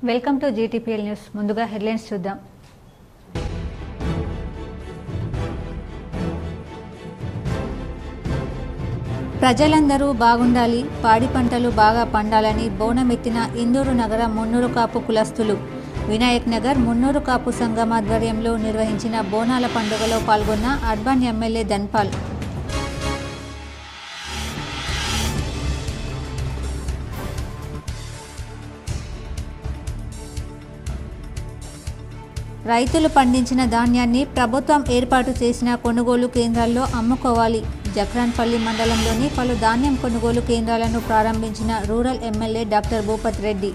Welcome to GTPL news. ముందుగా headlines చూద్దాం. ప్రజలందరూ బాగుండాలి, పాడి పంటలు బాగా పండాలని బోనమెత్తిన ఇందూరు నగర మున్నూరు కాపు కులస్తులు. వినాయక్ నగర్ మున్నూరు కాపు సంఘం ఆధ్వర్యంలో నిర్వహించిన బోనాల పండుగలో పాల్గొన్న అర్బన్ ఎమ్మెల్యే ధన్పాల్. రైతులు పండించిన ధాన్యాన్ని ప్రభుత్వం ఏర్పాటు చేసిన కొనుగోలు కేంద్రాల్లో అమ్ముకోవాలి. జక్రాన్పల్లి మండలంలోని పలు ధాన్యం కొనుగోలు కేంద్రాలను ప్రారంభించిన rural MLA doctor Bhupath Reddy.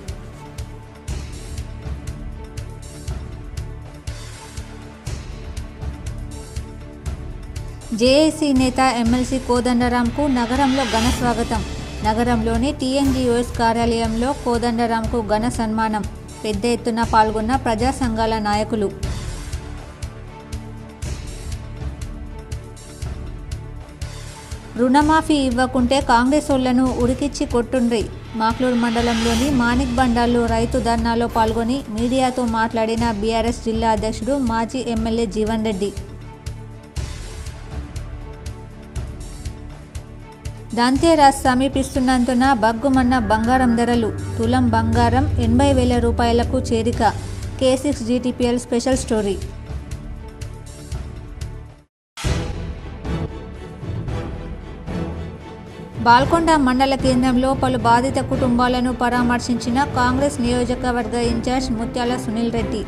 JAC నేత ఎమ్మెల్సీ కోదండరాంకు నగరంలో ఘన స్వాగతం. నగరంలోని టీఎన్జీఓఎస్ కార్యాలయంలో కోదండరాంకు ఘన సన్మానం. పెద్ద ఎత్తున పాల్గొన్న ప్రజా సంఘాల నాయకులు. రుణమాఫీ ఇవ్వకుంటే కాంగ్రెస్ ఓళ్లను ఉరికిచ్చి కొట్టుండ్రి. మాక్లూర్ మండలంలోని మాణిక్ బండాల్లో రైతు ధర్నాలో పాల్గొని మీడియాతో మాట్లాడిన బీఆర్ఎస్ జిల్లా అధ్యక్షుడు మాజీ ఎమ్మెల్యే జీవన్ రెడ్డి. దంతేరాస్ సమీపిస్తున్నందున బగ్గుమన్న బంగారం ధరలు. తులం బంగారం 80,000 రూపాయలకు చేరిక. K6 GTPL special story. Balkonda మండల కేంద్రంలో పలు బాధిత కుటుంబాలను పరామర్శించిన కాంగ్రెస్ నియోజకవర్గ ఇన్ఛార్జ్ ముత్యాల సునీల్ రెడ్డి.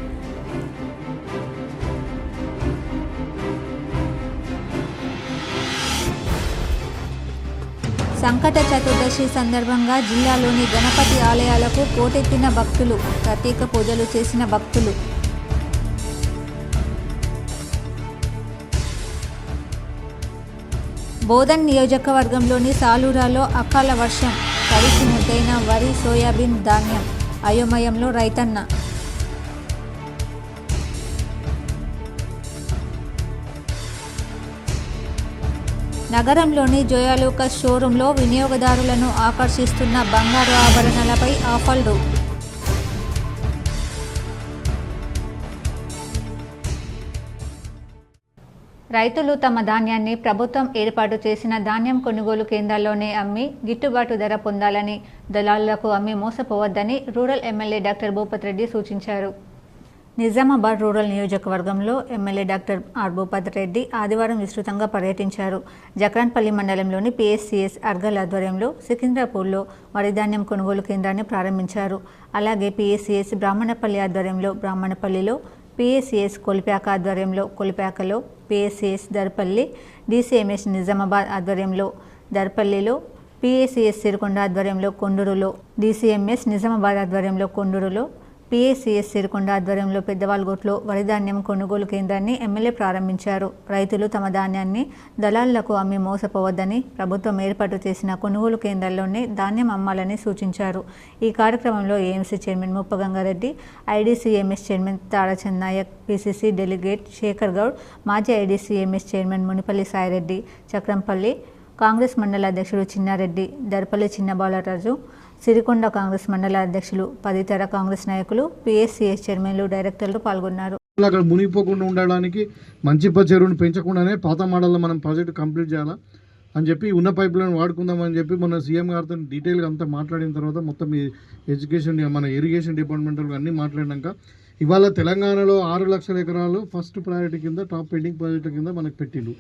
సంకట చతుర్దశి సందర్భంగా జిల్లాలోని గణపతి ఆలయాలకు పోటెత్తిన భక్తులు. ప్రత్యేక పూజలు చేసిన భక్తులు. బోధన్ నియోజకవర్గంలోని సాలూరాలో అకాల వర్షం. తడిసి ముద్దైన వరి, సోయాబీన్ ధాన్యం. అయోమయంలో రైతన్న. నగరంలోని జోయాలూకస్ షోరూంలో వినియోగదారులను ఆకర్షిస్తున్న బంగారు ఆభరణాలపై ఆఫర్లు. రైతులు తమ ధాన్యాన్ని ప్రభుత్వం ఏర్పాటు చేసిన ధాన్యం కొనుగోలు కేంద్రాల్లోనే అమ్మి గిట్టుబాటు ధర పొందాలని, దళారులకు అమ్మి మోసపోవద్దని rural MLA doctor Bhupath Reddy సూచించారు. నిజామాబాద్ రూరల్ నియోజకవర్గంలో ఎమ్మెల్యే డాక్టర్ భూపత్ రెడ్డి ఆదివారం విస్తృతంగా పర్యటించారు. జక్రాన్పల్లి మండలంలోని PSCS అర్గల్ ఆధ్వర్యంలో సికింద్రాపూర్లో వరిధాన్యం కొనుగోలు కేంద్రాన్ని ప్రారంభించారు. అలాగే PSCS బ్రాహ్మణపల్లి ఆధ్వర్యంలో బ్రాహ్మణపల్లిలో, PSCS కొలిపాక ఆధ్వర్యంలో కొలిపాకలో, PSCS దర్పల్లి, DCMS నిజామాబాద్ ఆధ్వర్యంలో దర్పల్లిలో, PSCS సిరికొండ ఆధ్వర్యంలో కొండూరులో, DCMS నిజామాబాద్ ఆధ్వర్యంలో కొండూరులో, PSCS సిరికొండ ఆధ్వర్యంలో పెద్దవాల్గోట్లో వరిధాన్యం కొనుగోలు కేంద్రాన్ని ఎమ్మెల్యే ప్రారంభించారు. రైతులు తమ ధాన్యాన్ని దళారులకు అమ్మి మోసపోవద్దని, ప్రభుత్వం ఏర్పాటు చేసిన కొనుగోలు కేంద్రాల్లోనే ధాన్యం అమ్మాలని సూచించారు. ఈ కార్యక్రమంలో AMC chairman Muppagangareddy, IDCMS chairman Tarachand Naik, PCC delegate Shekhar Goud, మాజీ IDCMS చైర్మన్ మునిపల్లి సాయిరెడ్డి, చక్రంపల్లి కాంగ్రెస్ మండల అధ్యక్షుడు చిన్నారెడ్డి, దర్పల్లి చిన్నబాలరాజు, సిరికొండ కాంగ్రెస్ మండల అధ్యక్షులు, పదితర కాంగ్రెస్ నాయకులు, PSCS చైర్మన్లు, డైరెక్టర్లు పాల్గొన్నారు. అక్కడ మునిగిపోకుండా ఉండడానికి మంచి చెరువును పెంచకుండానే పాత మోడల్లో మనం ప్రాజెక్టు కంప్లీట్ చేయాలా అని చెప్పి ఉన్న పైపులను వాడుకుందామని చెప్పి మన సీఎం గారితో డీటెయిల్గా అంతా మాట్లాడిన తర్వాత మొత్తం ఎడ్యుకేషన్ మన ఇరిగేషన్ డిపార్ట్మెంట్ అన్నీ మాట్లాడినాక ఇవాళ తెలంగాణలో 6 లక్షల ఎకరాలు ఫస్ట్ ప్రయారిటీ కింద టాప్ పెండింగ్ ప్రాజెక్టు కింద మనకు పెట్టిండు.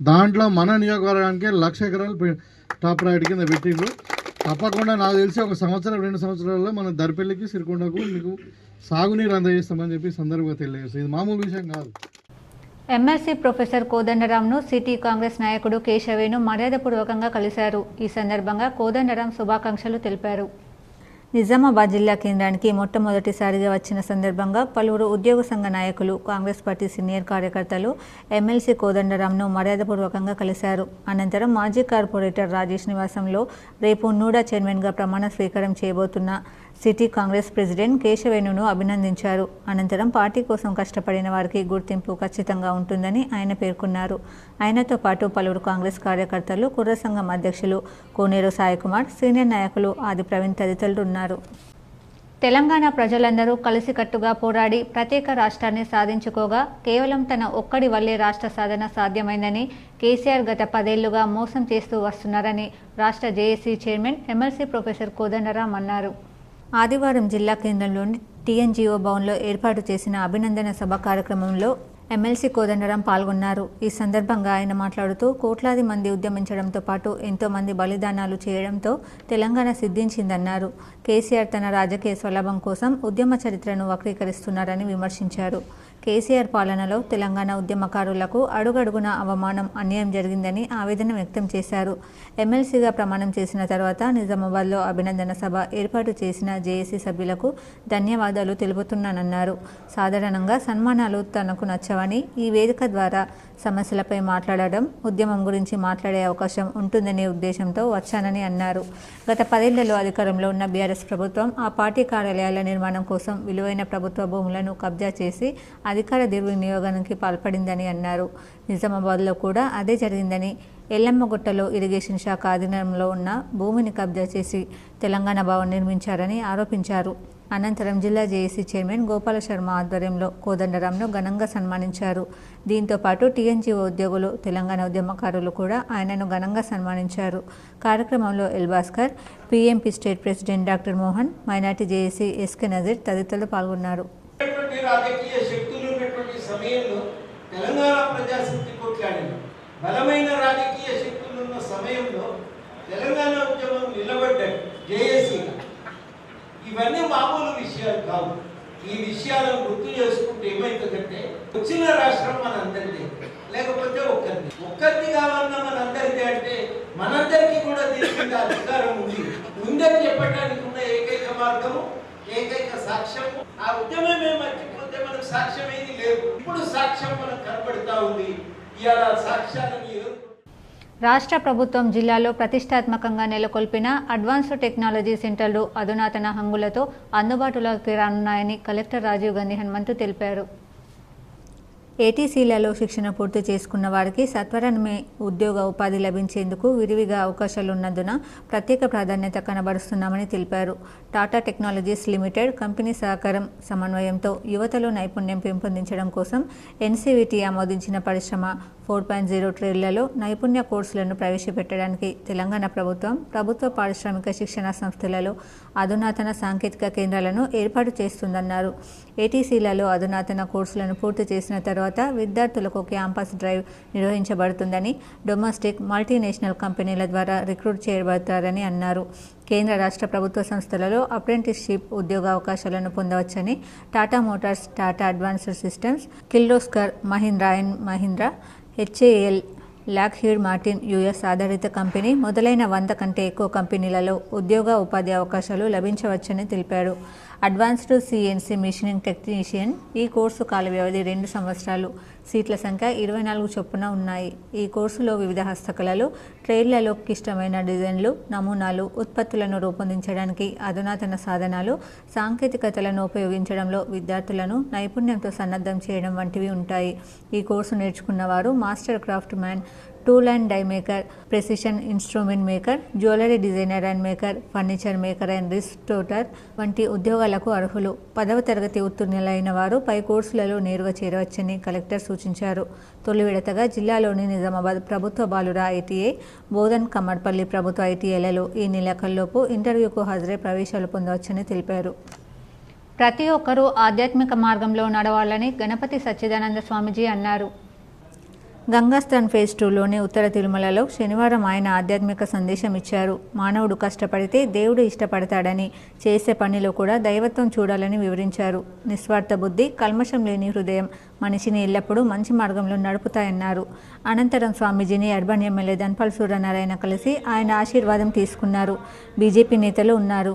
దాంట్లో మన నియోజకవర్గానికి 1,00,000 ఎకరాలు టాప్ ప్రయారిటీ కింద పెట్టిండు. తప్పకుండా నాకు తెలిసి 1 సంవత్సరం 2 సంవత్సరాల్లో మన దర్పల్లికి సిరికొండకు మీకు సాగునీరు అందజేస్తామని చెప్పి సందర్భంగా తెలియజేస్తాం. ఇది మామూలు విషయం కాదు. ఎమ్మెల్సీ ప్రొఫెసర్ కోదండరాంను సిటీ కాంగ్రెస్ నాయకుడు కేశవేను మర్యాదపూర్వకంగా కలిశారు. ఈ సందర్భంగా కోదండరాం శుభాకాంక్షలు తెలిపారు. నిజామాబాద్ జిల్లా కేంద్రానికి మొట్టమొదటిసారిగా వచ్చిన సందర్భంగా పలువురు ఉద్యోగ సంఘ నాయకులు, కాంగ్రెస్ పార్టీ సీనియర్ కార్యకర్తలు ఎమ్మెల్సీ కోదండరాంను మర్యాదపూర్వకంగా కలిశారు. అనంతరం మాజీ కార్పొరేటర్ రాజేష్ నివాసంలో రేపు నూడా చైర్మన్గా ప్రమాణ స్వీకారం చేయబోతున్న సిటీ కాంగ్రెస్ ప్రెసిడెంట్ కేశవేనును అభినందించారు. అనంతరం పార్టీ కోసం కష్టపడిన వారికి గుర్తింపు ఖచ్చితంగా ఉంటుందని ఆయన పేర్కొన్నారు. ఆయనతో పాటు పలువురు కాంగ్రెస్ కార్యకర్తలు, కుర్ర సంఘం అధ్యక్షులు కోనేరు సాయికుమార్, సీనియర్ నాయకులు ఆది ప్రవీణ్ తదితరులు ఉన్నారు. తెలంగాణ ప్రజలందరూ కలిసికట్టుగా పోరాడి ప్రత్యేక రాష్ట్రాన్ని సాధించుకోగా కేవలం తన ఒక్కడి వల్లే రాష్ట్ర సాధన సాధ్యమైందని కేసీఆర్ గత 10 ఏళ్లుగా మోసం చేస్తూ వస్తున్నారని రాష్ట్ర JAC chairman MLC professor Kodandaram అన్నారు. ఆదివారం జిల్లా కేంద్రంలోని టీఎన్జీఓ భవన్లో ఏర్పాటు చేసిన అభినందన సభ కార్యక్రమంలో ఎమ్మెల్సీ కోదండరాం పాల్గొన్నారు. ఈ సందర్భంగా ఆయన మాట్లాడుతూ కోట్లాది మంది ఉద్యమించడంతో పాటు ఎంతో మంది బలిదానాలు చేయడంతో తెలంగాణ సిద్ధించిందన్నారు. కేసీఆర్ తన రాజకీయ స్వలాభం కోసం ఉద్యమ చరిత్రను వక్రీకరిస్తున్నారని విమర్శించారు. కేసీఆర్ పాలనలో తెలంగాణ ఉద్యమకారులకు అడుగడుగున అవమానం, అన్యాయం జరిగిందని ఆవేదన వ్యక్తం చేశారు. ఎమ్మెల్సీగా ప్రమాణం చేసిన తర్వాత నిజామాబాద్లో అభినందన సభ ఏర్పాటు చేసిన జేఏసీ సభ్యులకు ధన్యవాదాలు తెలుపుతున్నానన్నారు. సాధారణంగా సన్మానాలు తనకు నచ్చవని, ఈ వేదిక ద్వారా సమస్యలపై మాట్లాడడం, ఉద్యమం గురించి మాట్లాడే అవకాశం ఉంటుందనే ఉద్దేశంతో వచ్చానని అన్నారు. గత 10 ఏళ్లలో అధికారంలో ఉన్న బీఆర్ఎస్ ప్రభుత్వం ఆ పార్టీ కార్యాలయాల నిర్మాణం కోసం విలువైన ప్రభుత్వ భూములను కబ్జా చేసి అధికార దుర్వినియోగానికి పాల్పడిందని అన్నారు. నిజామాబాద్లో కూడా అదే జరిగిందని, ఎల్లమ్మగుట్టలో ఇరిగేషన్ శాఖ ఆధీనంలో ఉన్న భూమిని కబ్జా చేసి తెలంగాణ భవన్ నిర్మించారని ఆరోపించారు. అనంతరం జిల్లా జేఏసీ చైర్మన్ గోపాల శర్మ ఆధ్వర్యంలో కోదండరాంను ఘనంగా సన్మానించారు. దీంతో పాటు టీఎన్జీఓ ఉద్యోగులు, తెలంగాణ ఉద్యమకారులు కూడా ఆయనను ఘనంగా సన్మానించారు. కార్యక్రమంలో L Bhaskar, PMP state president doctor Mohan, minority JAC SK Nazeer తదితరులు పాల్గొన్నారు. రాజకీయ శక్తులు ఉన్నటువంటి సమయంలో తెలంగాణ ప్రజాశక్తి కొట్లాడింది. బలమైన రాజకీయ శక్తులు ఉన్న సమయంలో తెలంగాణ ఉద్యమం నిలబడ్డాడు జేఏసీగా. ఇవన్నీ మామూలు విషయాలు కావు. ఈ విషయాలను గుర్తు చేసుకుంటే ఏమైతుందంటే, వచ్చిన రాష్ట్రం మనందరిది, లేకపోతే ఒక్కరిది కావాలన్నా మనందరిది అంటే మనందరికీ కూడా దీని మీద అధికారం ఉందని చెప్పడానికి ఉన్న ఏకైక మార్గము, ఏకైక సాక్ష్యము ఆ ఉద్యమమే. మర్చిపోతే మనకు సాక్ష్యం ఏది లేదు. ఇప్పుడు సాక్ష్యం మనకు కనబడతా ఉంది. ఇవాళ సాక్ష్యాలను రాష్ట్ర ప్రభుత్వం జిల్లాలో ప్రతిష్టాత్మకంగా నెలకొల్పిన అడ్వాన్స్డ్ టెక్నాలజీ సెంటర్లు అధునాతన హంగులతో అందుబాటులోకి రానున్నాయని కలెక్టర్ రాజీవ్ గాంధీ హనుమంతు తెలిపారు. ఏటీసీలలో శిక్షణ పూర్తి చేసుకున్న వారికి సత్వరమే ఉద్యోగ ఉపాధి లభించేందుకు విరివిగా అవకాశాలున్నందున ప్రత్యేక ప్రాధాన్యత కనబరుస్తున్నామని తెలిపారు. టాటా టెక్నాలజీస్ లిమిటెడ్ కంపెనీ సహకారం, సమన్వయంతో యువతలో నైపుణ్యం పెంపొందించడం కోసం ఎన్సీవీటీ ఆమోదించిన పరిశ్రమ 4.0 ట్రేడ్లలో నైపుణ్య కోర్సులను ప్రవేశపెట్టడానికి తెలంగాణ ప్రభుత్వ పారిశ్రామిక శిక్షణ సంస్థలలో అధునాతన సాంకేతిక కేంద్రాలను ఏర్పాటు చేస్తుందన్నారు. ఏటీసీలలో అధునాతన కోర్సులను పూర్తి చేసిన తర్వాత విద్యార్థులకు క్యాంపస్ డ్రైవ్ నిర్వహించబడుతుందని, డొమెస్టిక్, మల్టీనేషనల్ కంపెనీల ద్వారా రిక్రూట్ చేయబడతారని అన్నారు. కేంద్ర రాష్ట్ర ప్రభుత్వ సంస్థలలో అప్రెంటిస్షిప్ ఉద్యోగావకాశాలను పొందవచ్చని Tata Motors, Tata advanced systems, Kirloskar, Mahindra and Mahindra, HAL, Lockheed Martin US ఆధారిత కంపెనీ మొదలైన 100 కంటే ఎక్కువ కంపెనీలలో ఉద్యోగ ఉపాధి అవకాశాలు లభించవచ్చని తెలిపారు. అడ్వాన్స్డ్ సిఎన్సి మిషనింగ్ టెక్నీషియన్ ఈ కోర్సు కాల వ్యవధి 2 సంవత్సరాలు. సీట్ల సంఖ్య 24 చొప్పున ఉన్నాయి. ఈ కోర్సులో వివిధ హస్తకళలు, ట్రేడ్లలో క్లిష్టమైన డిజైన్లు, నమూనాలు, ఉత్పత్తులను రూపొందించడానికి అధునాతన సాధనాలు, సాంకేతికతలను ఉపయోగించడంలో విద్యార్థులను నైపుణ్యంతో సన్నద్ధం చేయడం వంటివి ఉంటాయి. ఈ కోర్సు నేర్చుకున్న వారు master craftsman, tool and die maker, precision instrument maker, jewellery designer and maker, furniture maker and restorer వంటి ఉద్యోగాలకు అర్హులు. 10వ తరగతి ఉత్తీర్ణులైన వారు పై కోర్సులలో నేరుగా చేరవచ్చని కలెక్టర్ సూచించారు. తొలి విడతగా జిల్లాలోని నిజామాబాద్ ప్రభుత్వ బాలుర ఐటీఐ, బోధన్, కమ్మర్పల్లి ప్రభుత్వ ఐటీఐలలో ఈ నెలాఖరులోపు ఇంటర్వ్యూకు హాజరై ప్రవేశాలు పొందవచ్చని తెలిపారు. ప్రతి ఒక్కరూ ఆధ్యాత్మిక మార్గంలో నడవాలని గణపతి సచ్చిదానంద స్వామీజీ అన్నారు. గంగాస్థాన్ ఫేజ్ 2లోని ఉత్తర తిరుమలలో శనివారం ఆయన ఆధ్యాత్మిక సందేశం ఇచ్చారు. మానవుడు కష్టపడితే దేవుడు ఇష్టపడతాడని, చేసే పనిలో కూడా దైవత్వం చూడాలని వివరించారు. నిస్వార్థ బుద్ధి, కల్మషం లేని హృదయం మనిషిని ఎల్లప్పుడూ మంచి మార్గంలో నడుపుతాయన్నారు. అనంతరం స్వామీజీని అర్బన్ ఎమ్మెల్యే ధన్పాల్ సూర్యనారాయణ కలిసి ఆయన ఆశీర్వాదం తీసుకున్నారు. బీజేపీ నేతలు ఉన్నారు.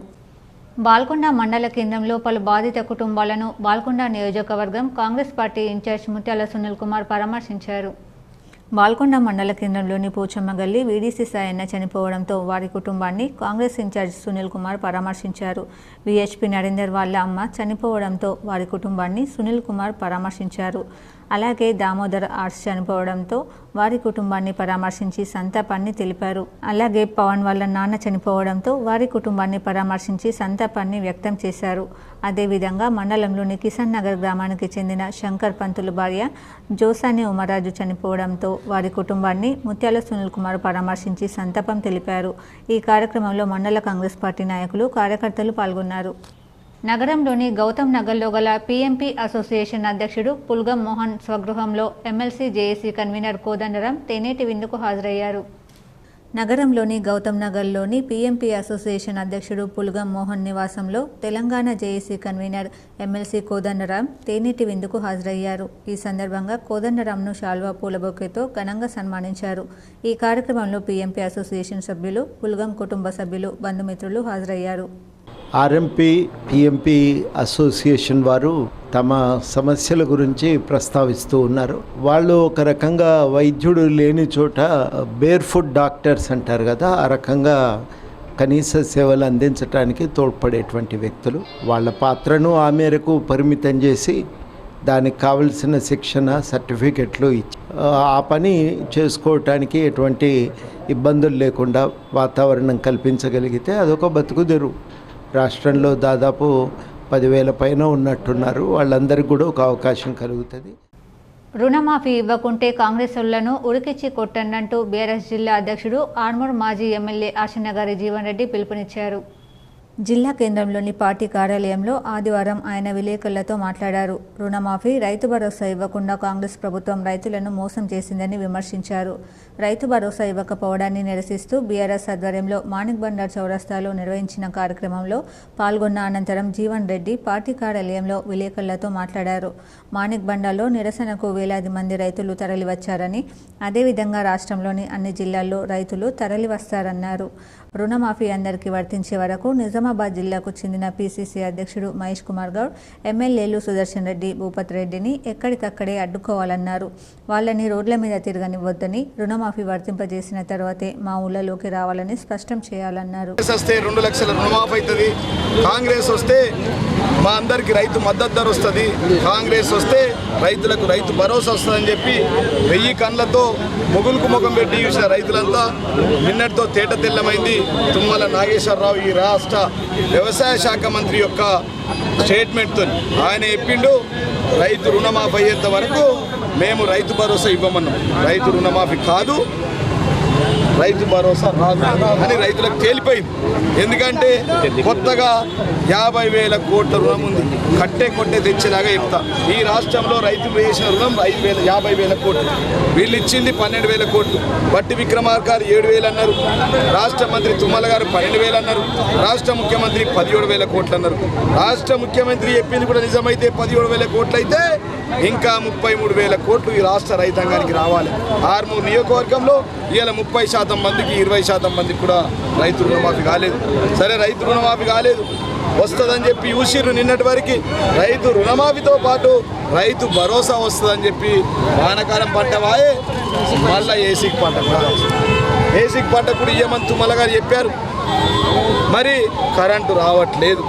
బాల్కొండ మండల కేంద్రంలో పలు బాధిత కుటుంబాలను బాల్కొండ నియోజకవర్గం కాంగ్రెస్ పార్టీ ఇన్ఛార్జ్ ముత్యాల సునీల్ కుమార్ పరామర్శించారు. బాల్కొండ మండల కేంద్రంలోని పోచమ్మగల్లి వీడీసీ సాయన్న చనిపోవడంతో వారి కుటుంబాన్ని కాంగ్రెస్ ఇన్ఛార్జ్ సునీల్ కుమార్ పరామర్శించారు. వీహెచ్పీ నరేందర్ వాళ్ళ అమ్మ చనిపోవడంతో వారి కుటుంబాన్ని సునీల్ కుమార్ పరామర్శించారు. అలాగే దామోదర్ ఆర్ట్స్ చనిపోవడంతో వారి కుటుంబాన్ని పరామర్శించి సంతాపాన్ని తెలిపారు. అలాగే పవన్ వాళ్ళ నాన్న చనిపోవడంతో వారి కుటుంబాన్ని పరామర్శించి సంతాపాన్ని వ్యక్తం చేశారు. అదేవిధంగా మండలంలోని కిషన్ నగర్ గ్రామానికి చెందిన శంకర్ పంతులు భార్య జోసాని ఉమరాజు చనిపోవడంతో వారి కుటుంబాన్ని ముత్యాల సునీల్ కుమార్ పరామర్శించి సంతాపం తెలిపారు. ఈ కార్యక్రమంలో మండల కాంగ్రెస్ పార్టీ నాయకులు, కార్యకర్తలు పాల్గొన్నారు. నగరంలోని గౌతమ్ నగర్లో గల పీఎంపీ అసోసియేషన్ అధ్యక్షుడు పుల్గం మోహన్ స్వగృహంలో ఎమ్మెల్సీ జేఏసీ కన్వీనర్ కోదండరాం తేనేటి విందుకు హాజరయ్యారు. నగరంలోని గౌతమ్ నగర్లోని పీఎంపీ అసోసియేషన్ అధ్యక్షుడు పుల్గం మోహన్ నివాసంలో Telangana JAC convener MLC Kodandaram తేనేటి విందుకు హాజరయ్యారు. ఈ సందర్భంగా కోదండరాంను శాల్వా పూల బొకేతో ఘనంగా సన్మానించారు. ఈ కార్యక్రమంలో పీఎంపీ అసోసియేషన్ సభ్యులు, పుల్గం కుటుంబ సభ్యులు, బంధుమిత్రులు హాజరయ్యారు. ఆర్ఎంపీ పిఎంపీ అసోసియేషన్ వారు తమ సమస్యల గురించి ప్రస్తావిస్తూ ఉన్నారు. వాళ్ళు ఒక రకంగా వైద్యుడు లేని చోట బేర్ ఫుట్ డాక్టర్స్ అంటారు కదా, ఆ రకంగా కనీస సేవలు అందించడానికి తోడ్పడేటువంటి వ్యక్తులు. వాళ్ళ పాత్రను ఆ మేరకు పరిమితం చేసి దానికి కావలసిన శిక్షణ, సర్టిఫికెట్లు ఇచ్చి ఆ పని చేసుకోవటానికి ఎటువంటి ఇబ్బందులు లేకుండా వాతావరణం కల్పించగలిగితే అదొక బతుకుదెరువు. రాష్ట్రంలో దాదాపు 10,000 పైన ఉన్నట్టున్నారు. వాళ్ళందరికీ కూడా ఒక అవకాశం కలుగుతుంది. రుణమాఫీ ఇవ్వకుంటే కాంగ్రెసులను ఉరికిచ్చి కొట్టండంటూ బీఆర్ఎస్ జిల్లా అధ్యక్షుడు ఆర్మూర్ మాజీ ఎమ్మెల్యే ఆశనగారి జీవన్ రెడ్డి పిలుపునిచ్చారు. జిల్లా కేంద్రంలోని పార్టీ కార్యాలయంలో ఆదివారం ఆయన విలేకరులతో మాట్లాడారు. రుణమాఫీ, రైతు భరోసా ఇవ్వకుండా కాంగ్రెస్ ప్రభుత్వం రైతులను మోసం చేసిందని విమర్శించారు. రైతు భరోసా ఇవ్వకపోవడాన్ని నిరసిస్తూ బీఆర్ఎస్ ఆధ్వర్యంలో మాణిక్ బండార్ చౌరస్తాలో నిర్వహించిన కార్యక్రమంలో పాల్గొన్న అనంతరం జీవన్ రెడ్డి పార్టీ కార్యాలయంలో విలేకరులతో మాట్లాడారు. మాణిక్ బండార్లో నిరసనకు వేలాది మంది రైతులు తరలివచ్చారని, అదేవిధంగా రాష్ట్రంలోని అన్ని జిల్లాల్లో రైతులు తరలివస్తారన్నారు. రుణమాఫీ అందరికీ వర్తించే వరకు నిజామాబాద్ జిల్లాకు చెందిన పీసీసీ అధ్యక్షుడు మహేష్ కుమార్ గౌడ్, ఎమ్మెల్యేలు సుదర్శన్ రెడ్డి, భూపత్ రెడ్డిని ఎక్కడికక్కడే అడ్డుకోవాలన్నారు. వాళ్ళని రోడ్ల మీద తిరగనివ్వొద్దని, రుణమాఫీ వర్తింపజేసిన తర్వాతే మా ఊళ్ళలోకి రావాలని స్పష్టం చేయాలన్నారు. 2 లక్షల రుణమాఫీ అవుతుంది. కాంగ్రెస్ వస్తే మా అందరికి రైతు మద్దతు ధర వస్తుంది. కాంగ్రెస్ వస్తే రైతులకు రైతు భరోసా వస్తుందని చెప్పి 1000 కళ్ళతో మొగులకు ముఖం పెట్టి చూసిన రైతులంతా నిన్నటితో తేట తెల్లమైంది. తుమ్మల నాగేశ్వరరావు ఈ రాష్ట్ర వ్యవసాయ శాఖ మంత్రి యొక్క స్టేట్మెంట్తో ఆయన చెప్పిండు, రైతు రుణమాఫీ అయ్యేంత వరకు మేము రైతు భరోసా ఇవ్వమన్నాం. రైతు రుణమాఫీ కాదు, రైతు భరోసా రాదు అని రైతులకు తేలిపోయింది. ఎందుకంటే కొత్తగా 50,000 కోట్ల రుణం ఉంది. కొట్టే తెచ్చేలాగా చెప్తా. ఈ రాష్ట్రంలో రైతులు వేసిన రుణం 50,000 కోట్లు. వీళ్ళు ఇచ్చింది 12,000 కోట్లు. బట్టి విక్రమార్కారు 7,000 అన్నారు. రాష్ట్ర మంత్రి తుమ్మల గారు 12,000 అన్నారు. రాష్ట్ర ముఖ్యమంత్రి 17,000 కోట్లు అన్నారు. రాష్ట్ర ముఖ్యమంత్రి చెప్పింది కూడా నిజమైతే 17,000 కోట్లు అయితే ఇంకా 33,000 కోట్లు ఈ రాష్ట్ర రైతాంగానికి రావాలి. ఆర్మూర్ నియోజకవర్గంలో ఇవాళ 30% మందికి 20% మందికి కూడా రైతు రుణమాఫీ కాలేదు. సరే, రైతు రుణమాఫీ కాలేదు, వస్తుందని చెప్పి ఊసిర్రు. నిన్నటి వరకు రైతు రుణమాఫీతో పాటు రైతు భరోసా వస్తుందని చెప్పి వానకాలం పంట వాయే, మళ్ళీ ఏసీకి పంట కూడా ఏసీకి పంట కూడా ఇయ్యమని తుమ్మల గారు చెప్పారు. మరి కరెంటు రావట్లేదు.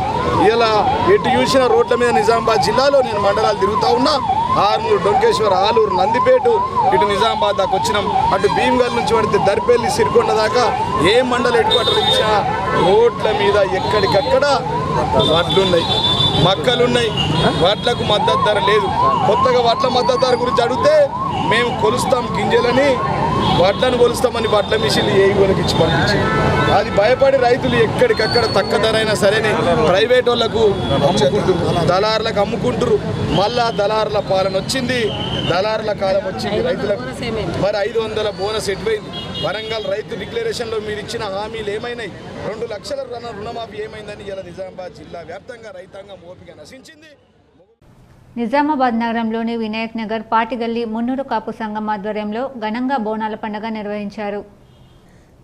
ఇలా ఎటు చూసిన రోడ్ల మీద నిజామాబాద్ జిల్లాలో నేను మండలాలు తిరుగుతూ ఉన్నా. ఆర్మూరు, డొంకేశ్వర, ఆలూరు, నందిపేట, ఇటు నిజామాబాద్ దాకా వచ్చినాం. అటు భీమ్గల్ నుంచి పడితే దర్పల్లి, సిరికొండ దాకా ఏ మండల హెడ్ క్వార్టర్ చూసినా రోడ్ల మీద ఎక్కడికక్కడ వడ్లున్నాయి, మక్కలున్నాయి. వడ్లకు మద్దతు ధర లేదు. కొత్తగా వడ్ల మద్దతు ధర గురించి అడిగితే మేము కొలుస్తాం గింజలని, వడ్లను కొలుస్తామని వడ్ల మిషన్లు ఏ కొలకి ఇచ్చి పంపించింది. అది భయపడి రైతులు ఎక్కడికక్కడ తక్కువ ధర అయినా సరే ప్రైవేట్ వాళ్ళకు అమ్ముకుంటారు, దళారులకు అమ్ముకుంటారు. మళ్ళా దళారుల పాలన వచ్చింది, దళారుల కాలం వచ్చింది. రైతులకు మరి 500 బోనస్ ఎటుపోయింది. వరంగల్ రైతు డిక్లరేషన్లో మీరు ఇచ్చిన హామీలు ఏమైనాయి? 2 లక్షల రుణమాఫీ ఏమైందని ఇలా నిజామాబాద్ జిల్లా వ్యాప్తంగా రైతాంగం ఓపిక నశించింది. నిజామాబాద్ నగరంలోని వినాయక్ నగర్ పాటిగల్లి మున్నూరు కాపు సంఘం ఆధ్వర్యంలో ఘనంగా బోనాల పండుగ నిర్వహించారు.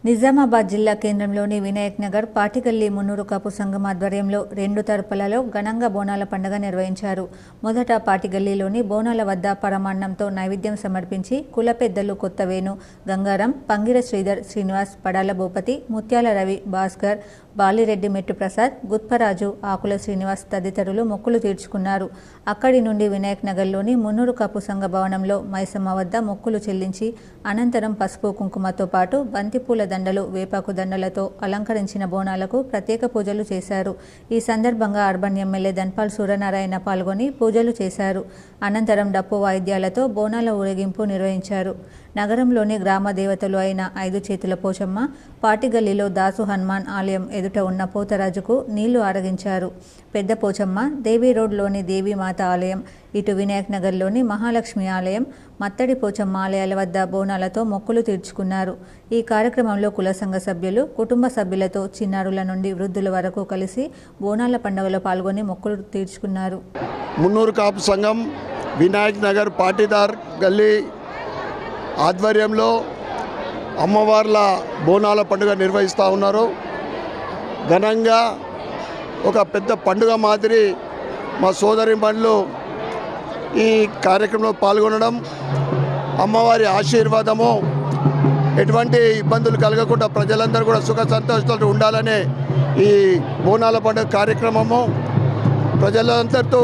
నిజామాబాద్ జిల్లా కేంద్రంలోని వినాయక్ నగర్ పాటిగల్లి మున్నూరు కాపు సంఘం ఆధ్వర్యంలో 2 తరపులలో ఘనంగా బోనాల పండుగ నిర్వహించారు. మొదట పాటిగల్లిలోని బోనాల వద్ద పరమాన్నంతో నైవేద్యం సమర్పించి కుల పెద్దలు కొత్తవేణు, గంగారం, పంగిర శ్రీధర్, శ్రీనివాస్, పడాల భూపతి, ముత్యాల రవి, భాస్కర్, బాలిరెడ్డి మెట్టు ప్రసాద్, గుత్పరాజు, ఆకుల శ్రీనివాస్ తదితరులు మొక్కులు తీర్చుకున్నారు. అక్కడి నుండి వినాయక్ నగర్లోని మున్నూరు కాపు సంఘ భవనంలో మైసమ్మ వద్ద మొక్కులు చెల్లించి అనంతరం పసుపు కుంకుమతో పాటు బంతిపూల దండలు, వేపాకు దండలతో అలంకరించిన బోనాలకు ప్రత్యేక పూజలు చేశారు. ఈ సందర్భంగా అర్బన్ ఎమ్మెల్యే ధన్పాల్ సూర్యనారాయణ పాల్గొని పూజలు చేశారు. అనంతరం డప్పు వాయిద్యాలతో బోనాల ఊరేగింపు నిర్వహించారు. నగరంలోని గ్రామ దేవతలు అయిన 5 చేతుల పోచమ్మ, పాటిగల్లిలో దాసు హనుమాన్ ఆలయం ఎదుట ఉన్న పోతరాజుకు నీళ్లు ఆరగించారు. పెద్ద పోచమ్మ, దేవీ రోడ్లోని దేవీమాత ఆలయం, ఇటు వినాయక్ నగర్లోని మహాలక్ష్మి ఆలయం, మత్తడి పోచమ్మ ఆలయాల వద్ద బోనాలతో మొక్కులు తీర్చుకున్నారు. ఈ కార్యక్రమంలో కుల సంఘ సభ్యులు, కుటుంబ సభ్యులతో చిన్నారుల నుండి వృద్ధుల వరకు కలిసి బోనాల పండుగలో పాల్గొని మొక్కులు తీర్చుకున్నారు. మున్నూరు కాపు సంఘం వినాయక్ నగర్ పాటీదార్ గల్లీ ఆధ్వర్యంలో అమ్మవార్ల బోనాల పండుగ నిర్వహిస్తూ ఉన్నారు. ఘనంగా ఒక పెద్ద పండుగ మాదిరి మా సోదరిమణులు ఈ కార్యక్రమంలో పాల్గొనడం, అమ్మవారి ఆశీర్వాదము, ఎటువంటి ఇబ్బందులు కలగకుండా ప్రజలందరూ కూడా సుఖ సంతోషాలతో ఉండాలనే ఈ బోనాల పండుగ కార్యక్రమము ప్రజలందరితో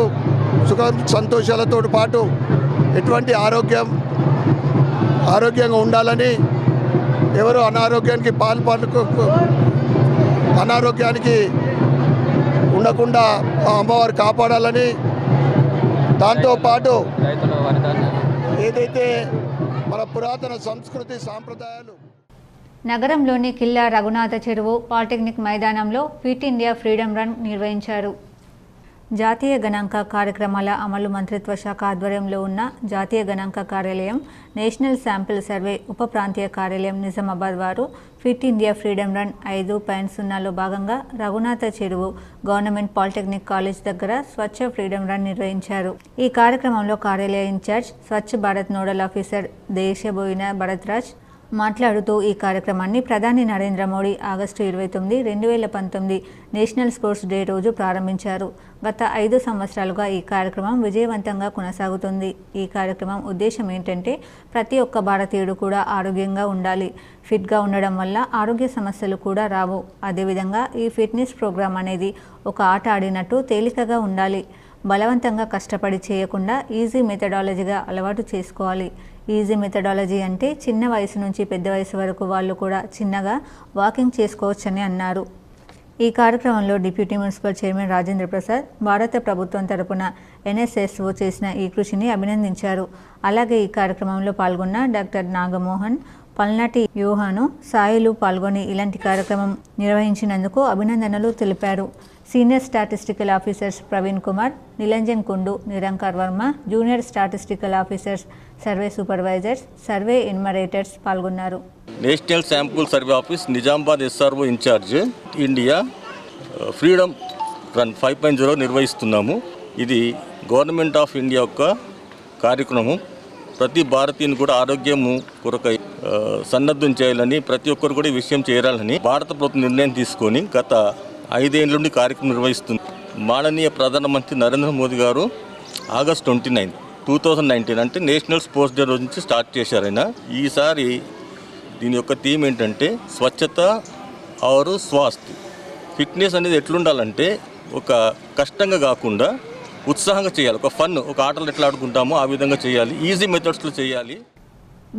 సుఖ సంతోషాలతో పాటు ఎటువంటి ఆరోగ్యంగా ఉండాలని, ఎవరు అనారోగ్యానికి ఉండకుండా అమ్మవారు కాపాడాలని, దాంతోపాటు ఏదైతే మన పురాతన సంస్కృతి సాంప్రదాయాలు. నగరంలోని కిల్లా రఘునాథ చెరువు పాలిటెక్నిక్ మైదానంలో ఫిట్ ఇండియా ఫ్రీడమ్ రన్ నిర్వహించారు. జాతీయ గణాంక కార్యక్రమాల అమలు మంత్రిత్వ శాఖ ఆధ్వర్యంలో ఉన్న జాతీయ గణాంక కార్యాలయం, నేషనల్ శాంపిల్ సర్వే ఉప ప్రాంతీయ కార్యాలయం నిజామాబాద్ వారు ఫిట్ ఇండియా ఫ్రీడమ్ రన్ 5.0లో భాగంగా రఘునాథ చెరువు గవర్నమెంట్ పాలిటెక్నిక్ కాలేజ్ దగ్గర స్వచ్ఛ ఫ్రీడమ్ రన్ నిర్వహించారు. ఈ కార్యక్రమంలో కార్యాలయ incharge Swachh Bharat nodal officer Deshaboina Bharatraj మాట్లాడుతూ ఈ కార్యక్రమాన్ని ప్రధాని Narendra Modi August 29, 2019 national sports day రోజు ప్రారంభించారు. గత 5 సంవత్సరాలుగా ఈ కార్యక్రమం విజయవంతంగా కొనసాగుతుంది. ఈ కార్యక్రమం ఉద్దేశం ఏంటంటే ప్రతి ఒక్క భారతీయుడు కూడా ఆరోగ్యంగా ఉండాలి. ఫిట్గా ఉండడం వల్ల ఆరోగ్య సమస్యలు కూడా రావు. అదేవిధంగా ఈ ఫిట్నెస్ ప్రోగ్రాం అనేది ఒక ఆట ఆడినట్టు తేలికగా ఉండాలి. బలవంతంగా కష్టపడి చేయకుండా ఈజీ మెథడాలజీగా అలవాటు చేసుకోవాలి. ఈజీ మెథడాలజీ అంటే చిన్న వయసు నుంచి పెద్ద వయసు వరకు వాళ్ళు కూడా చిన్నగా వాకింగ్ చేసుకోవచ్చని అన్నారు. ఈ కార్యక్రమంలో deputy municipal chairman Rajendra Prasad భారత ప్రభుత్వం తరపున NSSO చేసిన ఈ కృషిని అభినందించారు. అలాగే ఈ కార్యక్రమంలో పాల్గొన్న డాక్టర్ నాగమోహన్, పల్నాటి యూహాను, సాయిలు పాల్గొని ఇలాంటి కార్యక్రమం నిర్వహించినందుకు అభినందనలు తెలిపారు. Senior statistical officers Praveen Kumar, Nilanjan Kundu, Nirankar Verma, junior statistical officers, survey supervisors, survey enumerators పాల్గొన్నారు. National sample survey office Nizamabad SRO incharge India freedom run 5.0 నిర్వహిస్తున్నాము. ఇది గవర్నమెంట్ ఆఫ్ ఇండియా యొక్క కార్యక్రమం. ప్రతి భారతీయుని కూడా ఆరోగ్యము కొరకై సన్నద్ధం చేయాలని, ప్రతి ఒక్కరు కూడా ఈ విషయం చేయాలని భారత ప్రభుత్వం నిర్ణయం తీసుకొని గత 5 ఏళ్ళ నుండి కార్యక్రమం నిర్వహిస్తుంది. మాననీయ ప్రధానమంత్రి నరేంద్ర మోదీ గారు ఆగస్ట్ 29, 2019 అంటే నేషనల్ స్పోర్ట్స్ డే రోజు నుంచి స్టార్ట్ చేశారు ఆయన. ఈసారి దీని యొక్క థీమ్ ఏంటంటే స్వచ్ఛత ఆరు స్వాస్థ్య. ఫిట్నెస్ అనేది ఎట్లుండాలంటే ఒక కష్టంగా కాకుండా ఉత్సాహంగా చేయాలి. ఒక ఫన్, ఒక ఆటలు ఎట్లా ఆడుకుంటామో ఆ విధంగా చేయాలి. ఈజీ మెథడ్స్లో చేయాలి.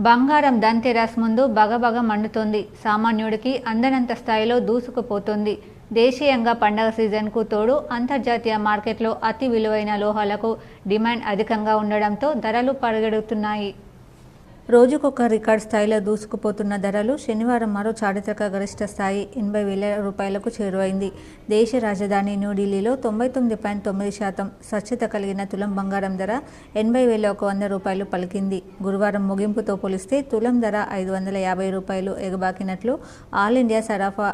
బంగారం దంతెరాస్ ముందు బగబగ మండుతోంది. సామాన్యుడికి అందనంత స్థాయిలో దూసుకుపోతుంది. దేశీయంగా పండగ సీజన్కు తోడు అంతర్జాతీయ మార్కెట్లో అతి విలువైన లోహాలకు డిమాండ్ అధికంగా ఉండడంతో ధరలు పరిగెడుతున్నాయి. రోజుకొక రికార్డ్ స్థాయిలో దూసుకుపోతున్న ధరలు శనివారం మరో చారిత్రక గరిష్ట స్థాయి 80,000 రూపాయలకు చేరువైంది. దేశ రాజధాని న్యూఢిల్లీలో 99.9% స్వచ్ఛత కలిగిన తులం బంగారం ధర 80,100 రూపాయలు పలికింది. గురువారం ముగింపుతో పోలిస్తే తులం ధర 550 రూపాయలు ఎగబాకినట్లు ఆల్ ఇండియా సరాఫా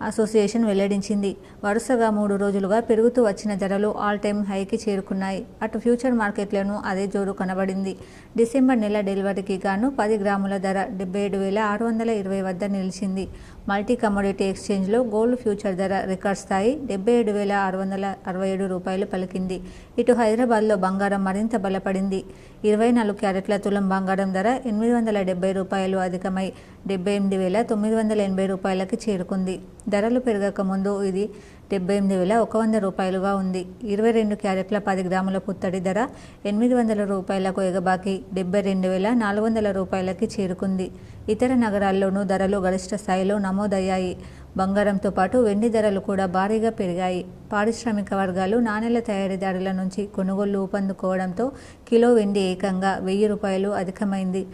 అసోసియేషన్ వెల్లడించింది. వరుసగా 3 రోజులుగా పెరుగుతూ వచ్చిన ధరలు ఆల్ టైమ్ హైకి చేరుకున్నాయి. అటు ఫ్యూచర్ మార్కెట్లోనూ అదే జోరు కనబడింది. డిసెంబర్ నెల డెలివరీకి గాను 10 గ్రాముల ధర 77,620 వద్ద నిలిచింది. మల్టీ కమోడిటీ ఎక్స్చేంజ్లో గోల్డ్ ఫ్యూచర్ ధర రికార్డ్ స్థాయి 77,667 రూపాయలు పలికింది. ఇటు హైదరాబాద్లో బంగారం మరింత బలపడింది. 24 క్యారెట్ల తులం బంగారం ధర 870 రూపాయలు అధికమై 78,980 రూపాయలకి చేరుకుంది. ధరలు పెరగక ముందు ఇది 78,100 రూపాయలుగా ఉంది. 22 క్యారెట్ల 10 గ్రాముల పుత్తడి ధర 800 రూపాయలకు ఎగబాకి 72,400 రూపాయలకి చేరుకుంది. ఇతర నగరాల్లోనూ ధరలు గరిష్ట స్థాయిలో నమోదయ్యాయి. బంగారంతో పాటు వెండి ధరలు కూడా భారీగా పెరిగాయి. పారిశ్రామిక వర్గాలు నాణేల తయారీదారుల నుంచి కొనుగోళ్లు ఊపందుకోవడంతో కిలో వెండి ఏకంగా 1,000 రూపాయలు అధికమైంది.